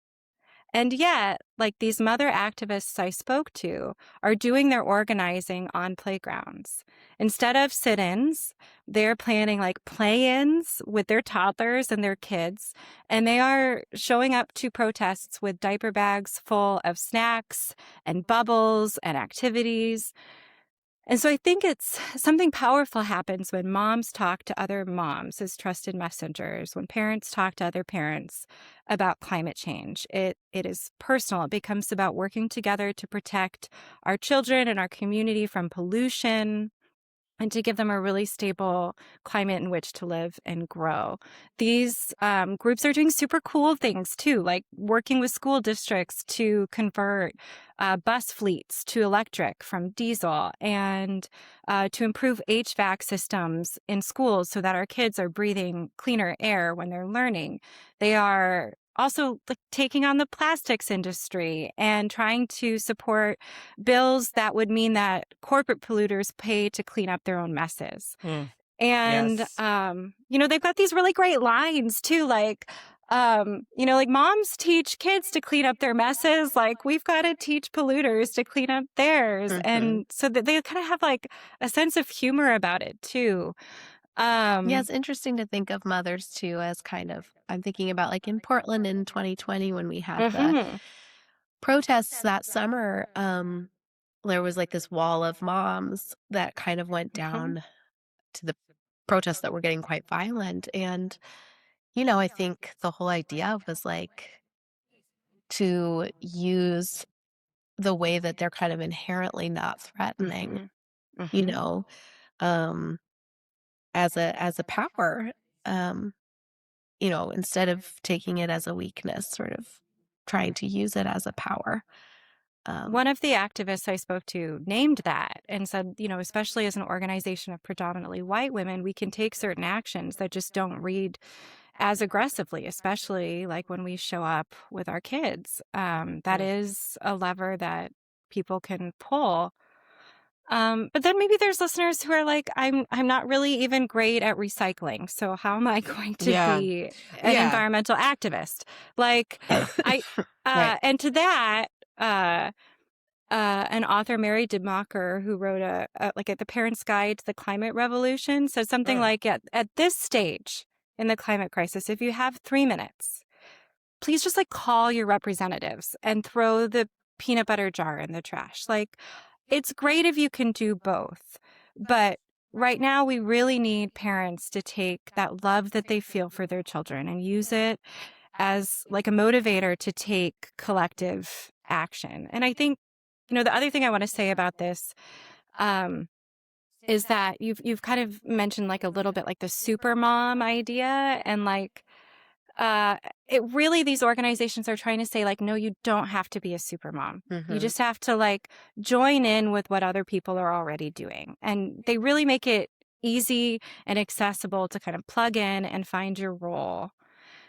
And yet, like these mother activists I spoke to are doing their organizing on playgrounds. Instead of sit ins, they're planning like play ins with their toddlers and their kids. And they are showing up to protests with diaper bags full of snacks and bubbles and activities. And so I think it's something powerful happens when moms talk to other moms as trusted messengers, when parents talk to other parents about climate change. It is personal. It becomes about working together to protect our children and our community from pollution and to give them a really stable climate in which to live and grow. These groups are doing super cool things too, like working with school districts to convert bus fleets to electric from diesel and to improve HVAC systems in schools so that our kids are breathing cleaner air when they're learning. They are also like taking on the plastics industry and trying to support bills that would mean that corporate polluters pay to clean up their own messes. mm. And, Yes. they've got these really great lines too, like, like moms teach kids to clean up their messes. Like we've got to teach polluters to clean up theirs. Mhm. And so that they kind of have like a sense of humor about it too. Yeah, Um, it's interesting to think of mothers too as kind of I'm thinking about like in Portland in 2020 when we had the mhm, protests that summer, there was like this wall of moms that kind of went mhm, down to the protests that were getting quite violent. And, I think the whole idea was like to use the way that they're kind of inherently not threatening, mhm, you mhm. know, um, as a power. Um, instead of taking it as a weakness, sort of trying to use it as a power. Um, One of the activists I spoke to named that and said, especially as an organization of predominantly white women, we can take certain actions that just don't read as aggressively, especially like when we show up with our kids. That Mm. is a lever that people can pull. But then maybe there's listeners who are like, I'm not really even great at recycling. So how am I going to Yeah. be an Yeah. environmental activist? Like I right. and to that, uh an author, Mary DeMacher, who wrote like at the Parent's Guide to the Climate Revolution, said something Mm, like, at this stage in the climate crisis, if you have 3 minutes, please just like call your representatives and throw the peanut butter jar in the trash. Like, it's great if you can do both, but right now we really need parents to take that love that they feel for their children and use it as like a motivator to take collective action. And I think, the other thing I want to say about this um, is that you've kind of mentioned like a little bit like the super mom idea and like uh it really these organizations are trying to say like no you don't have to be a super mom. You Mhm. just have to like join in with what other people are already doing. And they really make it easy and accessible to kind of plug in and find your role.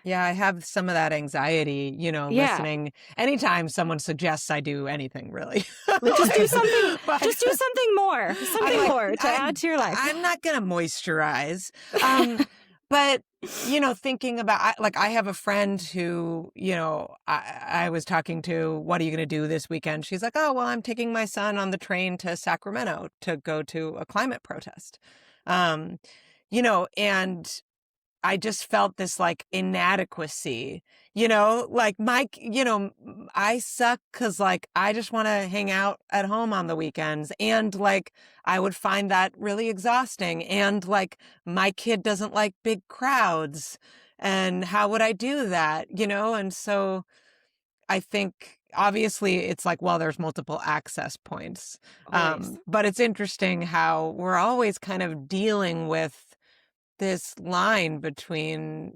Yeah, I have some of that anxiety, Yeah. listening anytime someone suggests I do anything really. Just do something, But just do something more, I'm something like, more to add to your life. I'm not gonna moisturize. But thinking about I have a friend who, I was talking to, what are you gonna do this weekend? She's like, oh well, I'm taking my son on the train to Sacramento to go to a climate protest. Um, and I just felt this like inadequacy, like I suck because like I just want to hang out at home on the weekends. And like I would find that really exhausting. And like my kid doesn't like big crowds. And how would I do that? And so I think obviously it's like, well, there's multiple access points. Always. But it's interesting how we're always kind of dealing with this line between,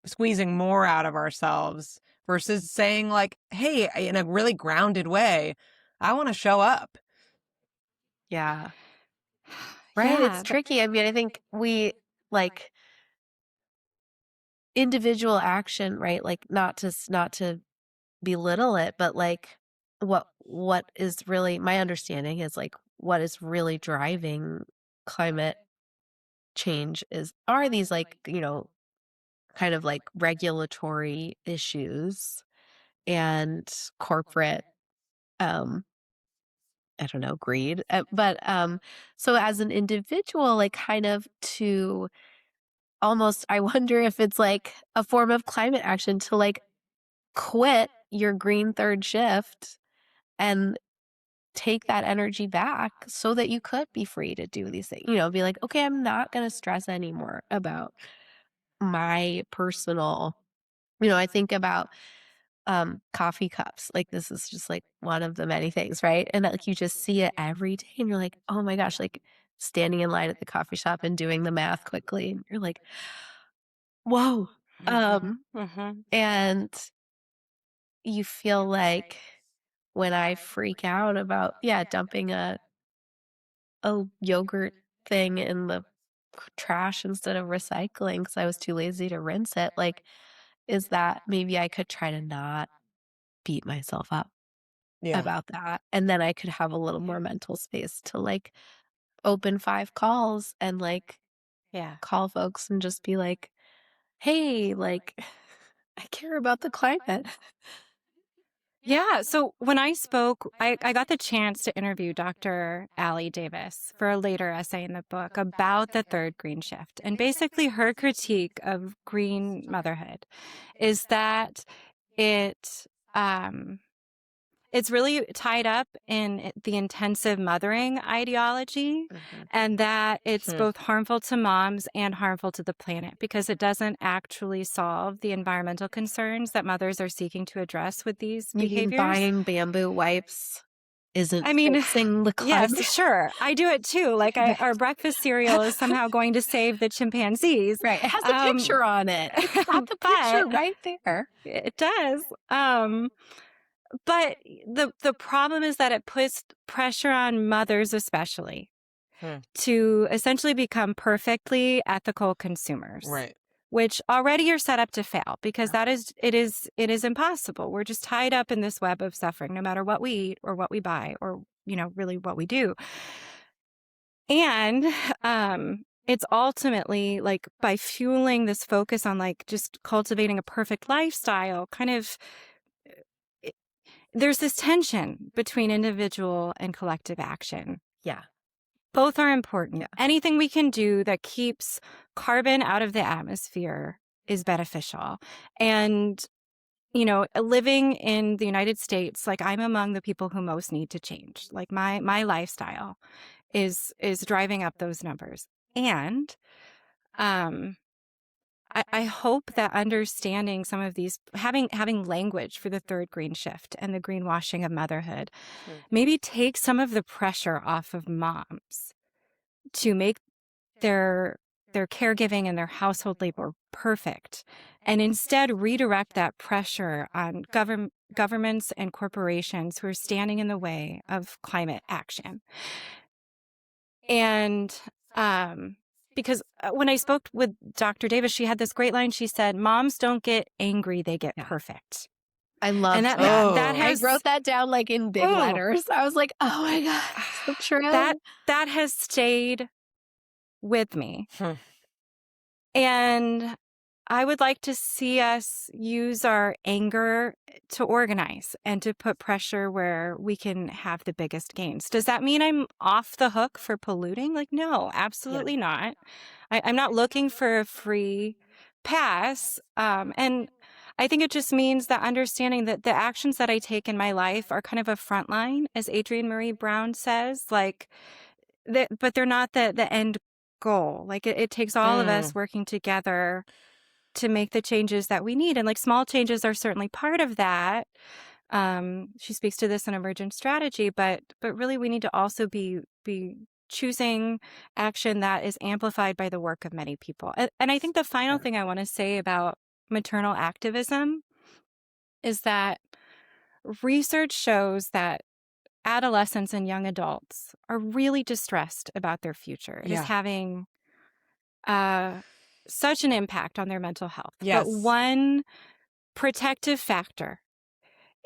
squeezing more out of ourselves versus saying like, hey, in a really grounded way, I want to show up. Yeah. Right. Yeah. It's tricky. I mean, I think we like individual action, right? Like not to belittle it, but like what is really my understanding is like what is really driving climate change are these like, kind of like regulatory issues and corporate um I don't know, greed. But so as an individual, like kind of to almost I wonder if it's like a form of climate action to like quit your green third shift and take that energy back so that you could be free to do these things. Be like, okay, I'm not going to stress anymore about my personal, I think about coffee cups. Like this is just like one of the many things, right? And like you just see it every day and you're like, oh my gosh, like standing in line at the coffee shop and doing the math quickly. And you're like, whoa. Mm-hmm. And you feel like when I freak out about, yeah, dumping a yogurt thing in the trash instead of recycling because I was too lazy to rinse it, like, is that maybe I could try to not beat myself up Yeah. about that, and then I could have a little more mental space to, like, open 5 calls and, like, Yeah. call folks and just be like, "Hey, like, I care about the climate." Yeah. So when I spoke, I got the chance to interview Dr. Allie Davis for a later essay in the book about the third green shift. And basically, her critique of green motherhood is that it, it's really tied up in the intensive mothering ideology, Mhm. and that it's Hmm. both harmful to moms and harmful to the planet because it doesn't actually solve the environmental concerns that mothers are seeking to address with these You mean behaviors. buying bamboo wipes isn't I mean, fixing the yes, climate? sure. I do it too. Like our breakfast cereal is somehow going to save the chimpanzees. Right, it has a picture on it. It's got the picture But right there. it does. But the problem is that it puts pressure on mothers especially Hmm. to essentially become perfectly ethical consumers. Right. Which already you're set up to fail because it is impossible. We're just tied up in this web of suffering no matter what we eat or what we buy or really what we do. And it's ultimately like by fueling this focus on like just cultivating a perfect lifestyle kind of there's this tension between individual and collective action. Yeah. Both are important. Yeah. Anything we can do that keeps carbon out of the atmosphere is beneficial. And, living in the United States, like I'm among the people who most need to change. Like my lifestyle is driving up those numbers. And I hope that understanding some of these, having language for the third green shift and the greenwashing of motherhood, maybe take some of the pressure off of moms to make their caregiving and their household labor perfect, and instead redirect that pressure on governments and corporations who are standing in the way of climate action. And because when I spoke with Dr. Davis, she had this great line. She said, "Moms don't get angry, they get perfect." I And love that that. I has wrote that down like in big letters. I was like, oh my God, so true. that has stayed with me. And I would like to see us use our anger to organize and to put pressure where we can have the biggest gains. Does that mean I'm off the hook for polluting? Like, no, absolutely not. I'm not looking for a free pass. And I think it just means that understanding that the actions that I take in my life are kind of a front line, as Adrienne Marie Brown says, like, but they're not the end goal. Like it takes all of us working together to make the changes that we need. And like small changes are certainly part of that. She speaks to this in emergent strategy, but really we need to also be choosing action that is amplified by the work of many people. And I think the final thing I want to say about maternal activism is that research shows that adolescents and young adults are really distressed about their future. It is having such an impact on their mental health. Yes. But one protective factor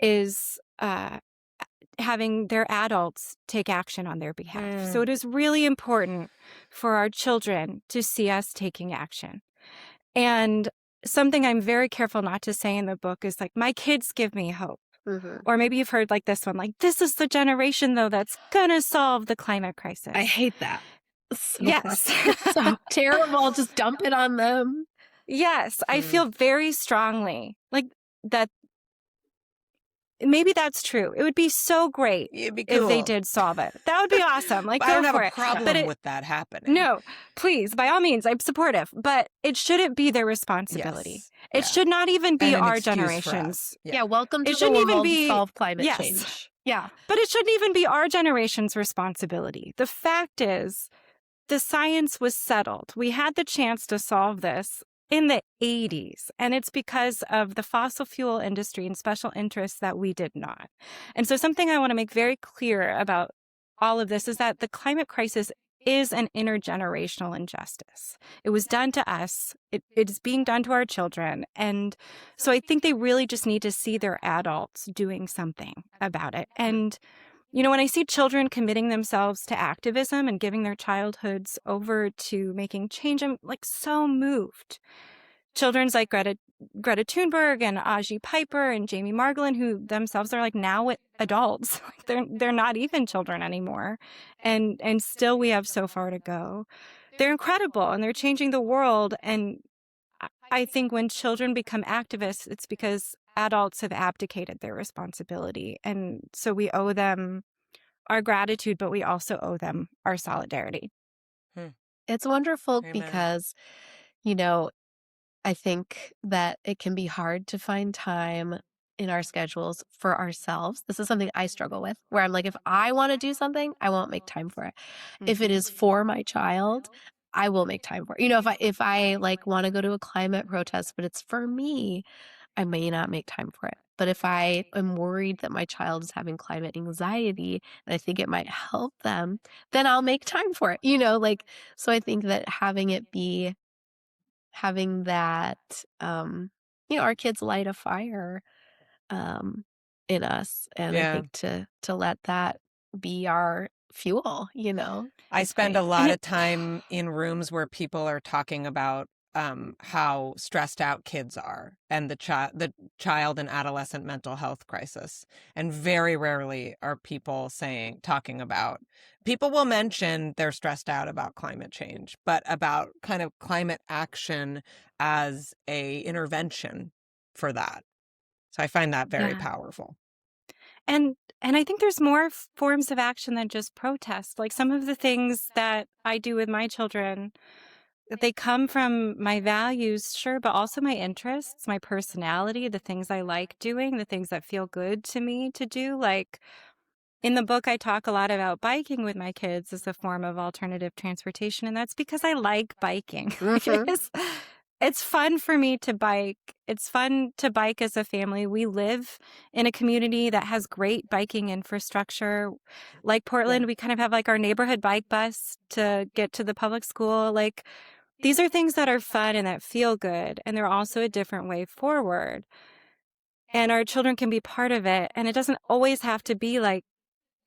is having their adults take action on their behalf. So it is really important for our children to see us taking action. And something I'm very careful not to say in the book is like, my kids give me hope. Or maybe you've heard like this one, like, this is the generation, though, that's going to solve the climate crisis. I hate that. So yes. so terrible. Just dump it on them. Yes. I feel very strongly like that. Maybe that's true. It would be so great It'd be cool if they did solve it. That would be awesome. Like, I don't have a it. problem with that happening. No, please, by all means, I'm supportive. But it shouldn't be their responsibility. It should not even be our generations. Welcome to it shouldn't the world even be to solve climate change. Yeah. But it shouldn't even be our generation's responsibility. The fact is, the science was settled. We had the chance to solve this in the 80s, and it's because of the fossil fuel industry and special interests that we did not. And so something I want to make very clear about all of this is that the climate crisis is an intergenerational injustice. It was done to us. It is being done to our children. And so I think they really just need to see their adults doing something about it. And you know, when I see children committing themselves to activism and giving their childhoods over to making change, I'm like so moved. Children's like Greta Thunberg and Aji Piper and Jamie Margolin, who themselves are like now adults. They're not even children anymore. And still we have so far to go. They're incredible and they're changing the world. And I think when children become activists, it's because adults have abdicated their responsibility. And so we owe them our gratitude, but we also owe them our solidarity. It's wonderful because, you know, I think that it can be hard to find time in our schedules for ourselves. This is something I struggle with, where I'm like, if I want to do something, I won't make time for it. If it is for my child, I will make time for it. You know, if I like want to go to a climate protest, but it's for me, I may not make time for it. But if I am worried that my child is having climate anxiety and I think it might help them, then I'll make time for it. You know, like, so I think that having that, you know, our kids light a fire in us. And I think to let that be our fuel, you know. I spend a lot of time in rooms where people are talking about how stressed out kids are and the child and adolescent mental health crisis. And very rarely are people talking about, people will mention they're stressed out about climate change, but about kind of climate action as a intervention for that. So I find that very powerful. And I think there's more forms of action than just protest. Like some of the things that I do with my children, they come from my values, sure, but also my interests, my personality, the things I like doing, the things that feel good to me to do. Like in the book, I talk a lot about biking with my kids as a form of alternative transportation, and that's because I like biking. It's fun for me to bike. It's fun to bike as a family. We live in a community that has great biking infrastructure. Like Yeah. Portland, we kind of have like our neighborhood bike bus to get to the public school. Like these are things that are fun and that feel good. And they're also a different way forward. And our children can be part of it. And it doesn't always have to be like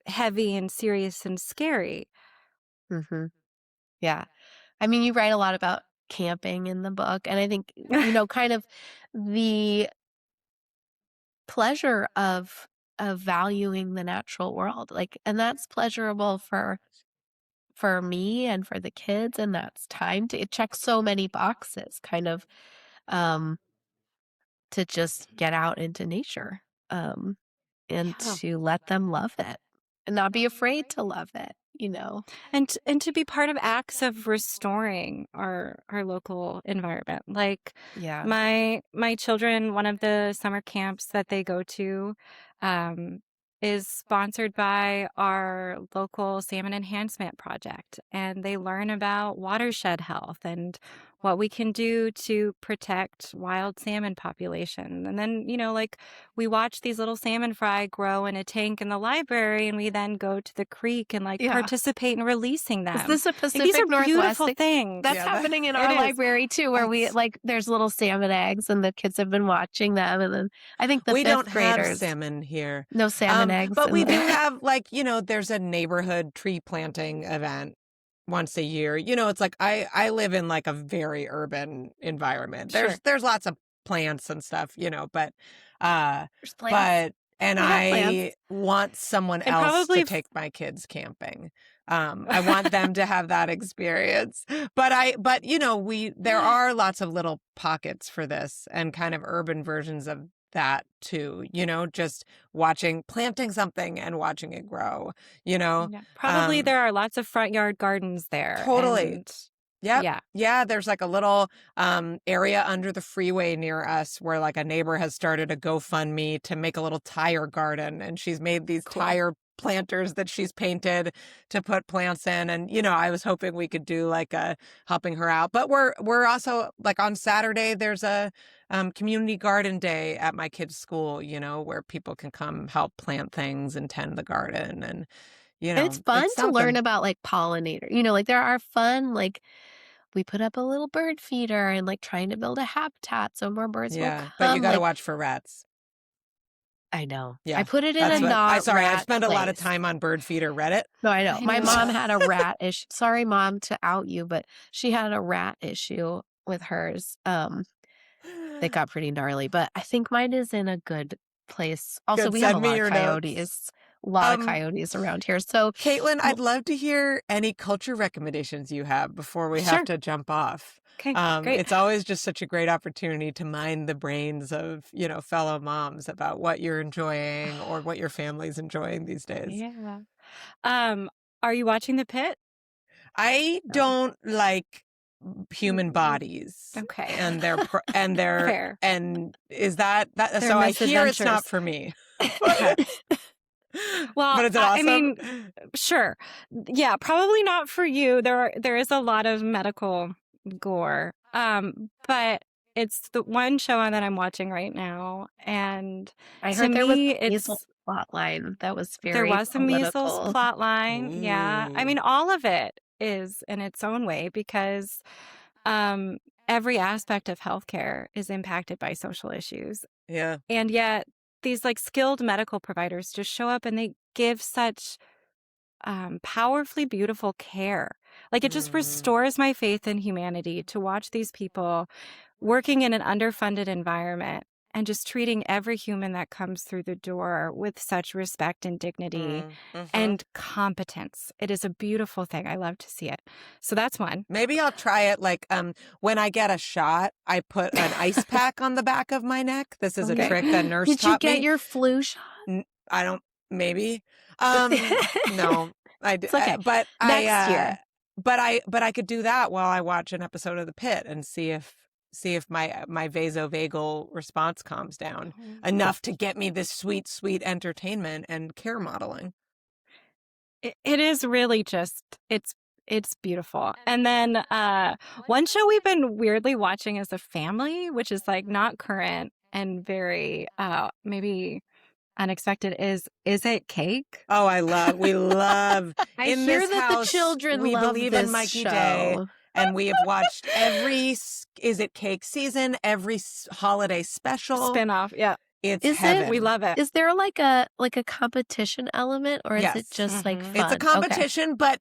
heavy and serious and scary. Hmm. Yeah. I mean, you write a lot about camping in the book, and I think, kind of the pleasure of valuing the natural world. Like, and that's pleasurable for me and for the kids, and that's time to it checks so many boxes kind of um to just get out into nature. Um and Yeah. to let them love it and not be afraid to love it. And to be part of acts of restoring our local environment. Like Yeah. my children, one of the summer camps that they go to um, is sponsored by our local salmon enhancement project, and they learn about watershed health and what we can do to protect wild salmon population. And then, like we watch these little salmon fry grow in a tank in the library, and we then go to the creek and like Yeah. participate in releasing Is them. this a Like these Pacific are Northwest beautiful thing? things. That's Yeah, happening in It our is. library too, where we there's little salmon eggs and the kids have been watching them, and then I think the we don't fifth have graders salmon here. no salmon eggs But in we do the have there's a neighborhood tree planting event once a year. It's like I live in like a very urban environment. Sure. There's lots of plants and stuff, but uh There's plants. but and We have I plants. want someone And else to probably take my kids camping. I want them to have that experience. But there are lots of little pockets for this and kind of urban versions of that too, just planting something and watching it grow, Yeah. Probably there are lots of front yard gardens there. totally. And Yep. yeah. Yeah, there's like a little area under the freeway near us where like a neighbor has started a GoFundMe to make a little tire garden, and she's made these Cool. tire planters that she's painted to put plants in. And I was hoping we could do like a helping her out. But we're also like on Saturday there's a community garden day at my kids' school, where people can come help plant things and tend the garden. And And it's fun it's to learn something. about like pollinator. Like there are fun like we put up a little bird feeder and like trying to build a habitat so more birds will Yeah, but you come. got to Like watch for rats. I know. Yeah, I put it in a that's what not I've rat spent a lot of place. time on bird feeder Reddit. No, I know. I My know. mom had a rat issue. Sorry, mom, to out you, but she had a rat issue with hers. It got pretty gnarly, but I think mine is in a good place. Also, Good, we have a send me lot of your notes. coyotes. A lot of coyotes around here. So, Kaitlyn, I'd love to hear any culture recommendations you have before we Sure. have to jump off. Okay, great. It's always just such a great opportunity to mine the brains of, fellow moms about what you're enjoying or what your family's enjoying these days. Yeah. Are you watching The Pit? I don't like human bodies. Okay. And their Fair. and is that Their so I hear it's not misadventures. for me. Okay. Well, But is it awesome? I mean, sure. Yeah, probably not for you. There is a lot of medical gore. But it's the one show that I'm watching right now, and I to heard there was me, a measles plot line that was there very was a measles political. plot line. Yeah, I Ooh. mean, all of it is in its own way because every aspect of healthcare is impacted by social issues. Yeah. And yet these like skilled medical providers just show up and they give such powerfully beautiful care. Like it just restores my faith in humanity to watch these people working in an underfunded environment and just treating every human that comes through the door with such respect and dignity and competence. It is a beautiful thing. I love to see it. So that's one. Maybe I'll try it like when I get a shot, I put an ice pack on the back of my neck. This is a trick a nurse Did you taught get me. your flu shot? I don't maybe. No. It's okay. But Next year. But I could do that while I watch an episode of The Pit and see if my vasovagal response calms down enough to get me this sweet entertainment and care modeling. It is really just, it's It's beautiful. And then one show we've been weirdly watching as a family, which is like not current and very maybe unexpected, is It Cake? Oh, we love I in hear this that the house. children We love believe in this Mikey Day, show. and we have watched every Is It Cake season, every holiday special. Spinoff, yeah. It's Is heaven. it? We love it. Is there like a competition element, or is Yes. it just like fun? It's a competition, but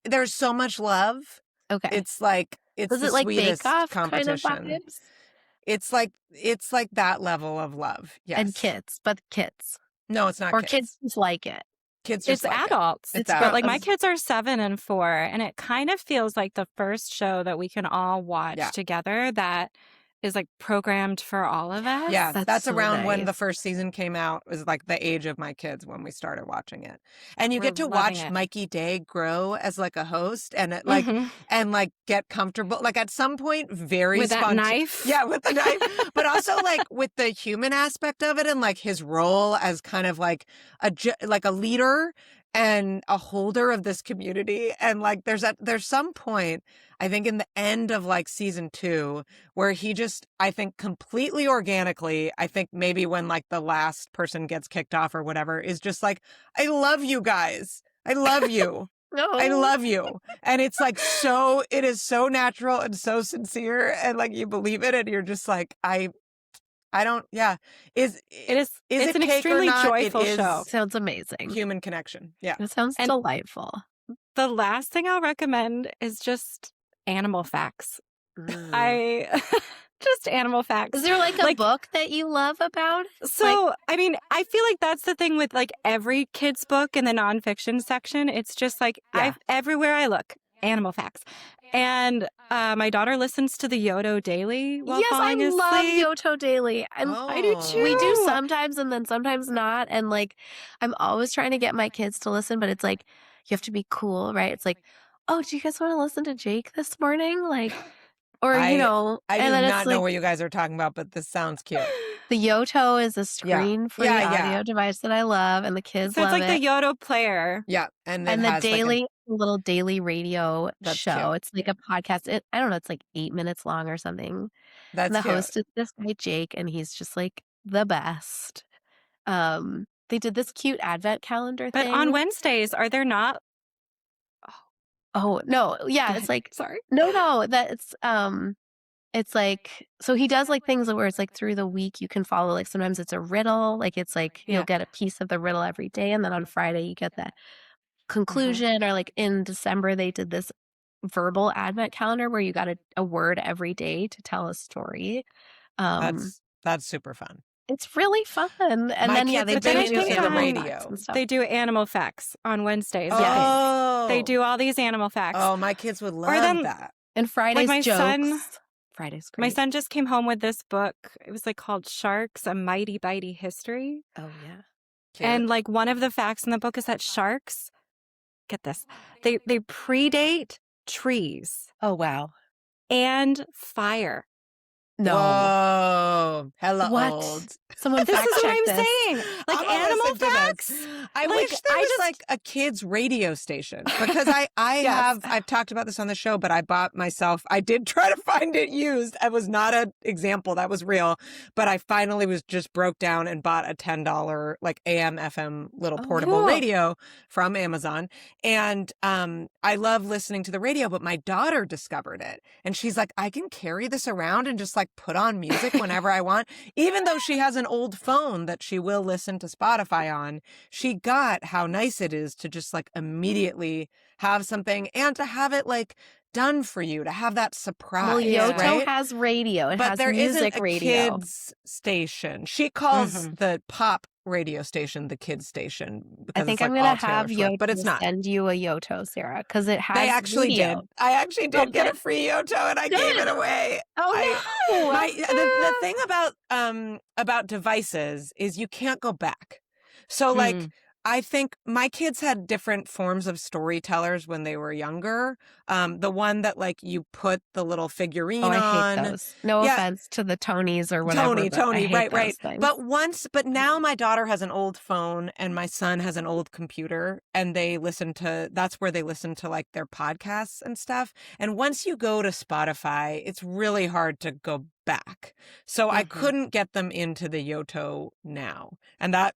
there's so much love. Okay. It's like it's Was the it like sweetest Bake Off kind of competition. vibes? It's like that level of love. Yes. And kids, but kids. No, it's not Or kids. kids just like it. Kids just It's like adults. It's But like my adults. kids are 7 and 4, and it kind of feels like the first show that we can all watch together that is like programmed for all of us. Yeah, that's so around when the nice. first season came out. It was like the age of my kids when we started watching it. And you We're get to loving watch it. Mikey Day grow as like a host and it like Mhm. and like get comfortable. Like at some point very With that knife. Yeah, with the knife. But also like with the human aspect of it and like his role as kind of like a leader and a holder of this community. And like there's some point, I think in the end of like season 2, where he just, I think completely organically, I think maybe when like the last person gets kicked off or whatever, is just like, I love you guys. I love you. No. I love you. And it's like it is so natural and so sincere and like you believe it and you're just like, I don't, yeah. It's an cake or extremely not? joyful It is show. Sounds amazing. Human connection. Yeah. That sounds And- delightful. The last thing I'll recommend is just animal facts. Mm. Just animal facts. Is there like a book that you love about? So, I mean, I feel like that's the thing with like every kid's book in the nonfiction section. It's just like everywhere I look, animal facts. And my daughter listens to the Yoto Daily while Yes, I falling love asleep. Yoto Daily. I do too. We do sometimes and then sometimes not. And like, I'm always trying to get my kids to listen, but it's like, you have to be cool, right? It's like, oh, do you guys want to listen to Jake this morning? Like, or, I and do then not it's know like, what you guys are talking about, but this sounds cute. the Yoto is a screen-free audio device that I love, and the kids So it's love like it. the Yoto player. Yeah. And And it the has little daily radio That's show. cute. It's like a podcast. I don't know. It's like 8 minutes long or something. That's And the cute. host is this guy Jake, and he's just like the best. They did this cute advent calendar But thing. on Wednesdays, are there not? Oh no, yeah, Go it's ahead. like Sorry. no, that it's like so he does like things where it's like through the week you can follow like sometimes it's a riddle, like it's like you'll get a piece of the riddle every day, and then on Friday you get the conclusion, or like in December they did this verbal advent calendar where you got a word every day to tell a story. That's super fun. It's really fun. And My then kids they have do been into animal the facts radio. and stuff. They do animal facts on Wednesdays. Oh. They do all these animal facts. Oh, my kids would love then- that. And Friday's my jokes. son- Friday's great. My son just came home with this book. It was like called Sharks, A Mighty Bitey History. Oh yeah. Cute. And like one of the facts in the book is that sharks, get this, they predate trees Oh wow. and fire. No. Whoa. Hella What? old. Someone This fact is what check I'm this. saying. Like I'm gonna animal listen to this. facts. I Like, wish there I was just- like a kids radio station because I've talked about this on the show, but I did try to find it used. It was not an example. That was real. But I finally broke down and bought a $10 like AM FM little portable cool. radio from Amazon. And I love listening to the radio, but my daughter discovered it. And she's like, I can carry this around and just like put on music whenever I want. Even though she has an old phone that she will listen to Spotify on, she got how nice it is to just like immediately have something and to have it like done for you, to have that surprise. Well, Yoto right? has radio. It But has there music isn't a radio. kids station. She calls Mhm. the pop radio station the kids station. I Because think it's I'm like gonna all Taylor have Swift, Yoto but it's not. send you a Yoto, Sarah, because it has. They actually video. did. I actually did get a Okay. free Yoto and I gave Good. it away. Oh no! The thing about devices is you can't go back. So like I think my kids had different forms of storytellers when they were younger. The one that like you put the little Oh, figurine I hate on. those. No Yeah, offense to the Tonys or whatever, but I Tony, hate right, those right. things. But now my daughter has an old phone and my son has an old computer, and that's where they listen to like their podcasts and stuff. And once you go to Spotify, it's really hard to go back. So I couldn't get them into the Yoto now. And that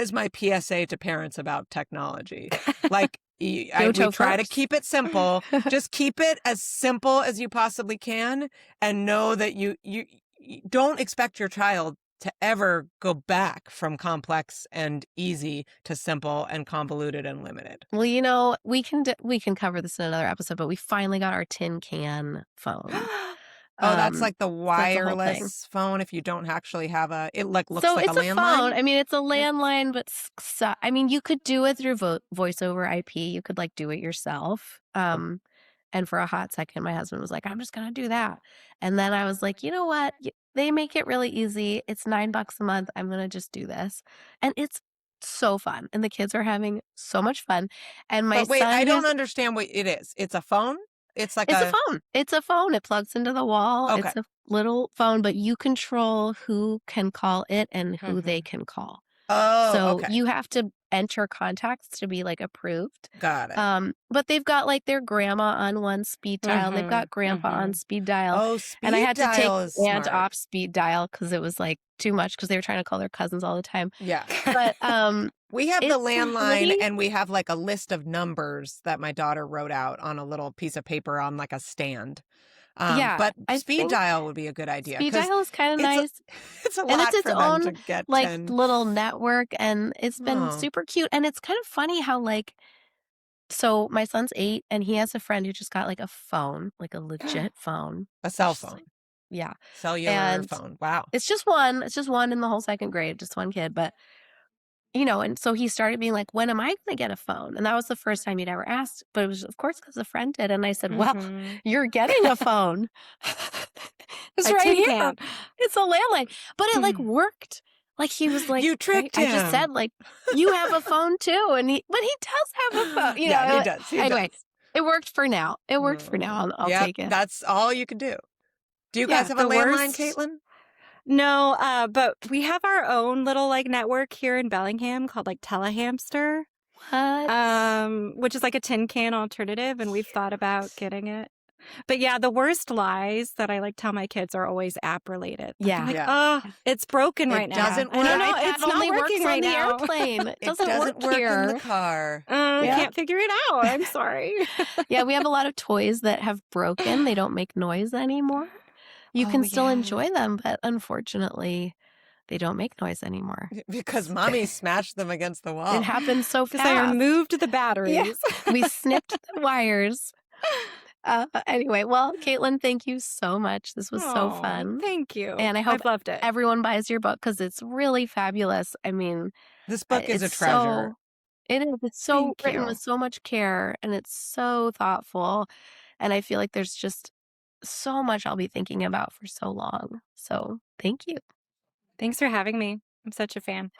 is my PSA to parents about technology. Like, we Yoto try to first. keep it simple. Just keep it as simple as you possibly can, and know that you don't expect your child to ever go back from complex and easy to simple and convoluted and limited. Well, we can cover this in another episode, but we finally got our tin can phone. Oh, that's like the So that's the whole thing. wireless phone. If you don't actually have it like looks So like a it's a phone. landline. I mean, it's a landline, but I mean, you could do it through voice over IP. You could like do it yourself. And for a hot second, my husband was like, "I'm just gonna do that," and then I was like, "You know what? They make it really easy. It's $9 a month. I'm gonna just do this," and it's so fun, and the kids are having so much fun. And my But wait, son I don't has understand what it is. It's a phone? It's like It's a phone. It's a phone. It plugs into the wall. Okay. It's a little phone, but you control who can call it and who they can call. Oh, So okay. you have to enter contacts to be like approved. Got it. But they've got like their grandma on one speed dial. They've got grandpa on speed dial. Oh, And I speed had to take dial is aunt smart. off speed dial because it was like too much because they were trying to call their cousins all the time. Yeah. But we have the it's landline, really- and we have like a list of numbers that my daughter wrote out on a little piece of paper on like a stand. Yeah, But I speed think dial would be a good idea. speed 'cause dial is kind of it's nice. it's a And lot it's its for them own to get like 10. little network, and it's been Oh. super cute. And it's kind of funny how like, so my son's 8 and he has a friend who just got like a phone, like a legit phone. A cell Which is, phone. like, yeah. Cellular And phone. Wow. It's just one in the whole second grade, just one kid. But and so he started being like, when am I gonna get a phone? And that was the first time he'd ever asked. But it was of course because a friend did. And I said, well, you're getting a phone. It's A right tin here. can. It's a landline. But it like worked. Like he was like, You tricked I him. just said like, you have a phone too. But he does have a phone. Yeah, he does. Anyway, does. it worked for now. It worked for now. I'll Yep, take it. that's all you can do. Do you Yeah, guys have a the landline, worst- Kaitlyn? No, but we have our own little like network here in Bellingham called like Telehamster, What? which is like a tin can alternative, and we've thought about getting it. But yeah, the worst lies that I like tell my kids are always app related. Like, Yeah. I'm like, Yeah. oh, it's broken It right now. doesn't I don't work. know, iPad it's not only working works right on the now. airplane. It It doesn't work in here. the car. Yeah. Can't figure it out. I'm sorry. Yeah, we have a lot of toys that have broken. They don't make noise anymore. You Oh, can still yeah. enjoy them, but unfortunately, they don't make noise anymore. Because mommy smashed them against the wall. It happens so Because I fast. removed the batteries. We snipped the wires. Anyway, well, Kaitlyn, thank you so much. This was so Aw, fun. Thank you. And I hope I've loved it. everyone buys your book because it's really fabulous. I mean, This book is a it's treasure. It is. It's so Thank written you. with so much care, and it's so thoughtful. And I feel like there's just so much I'll be thinking about for so long. So thank you. Thanks for having me. I'm such a fan.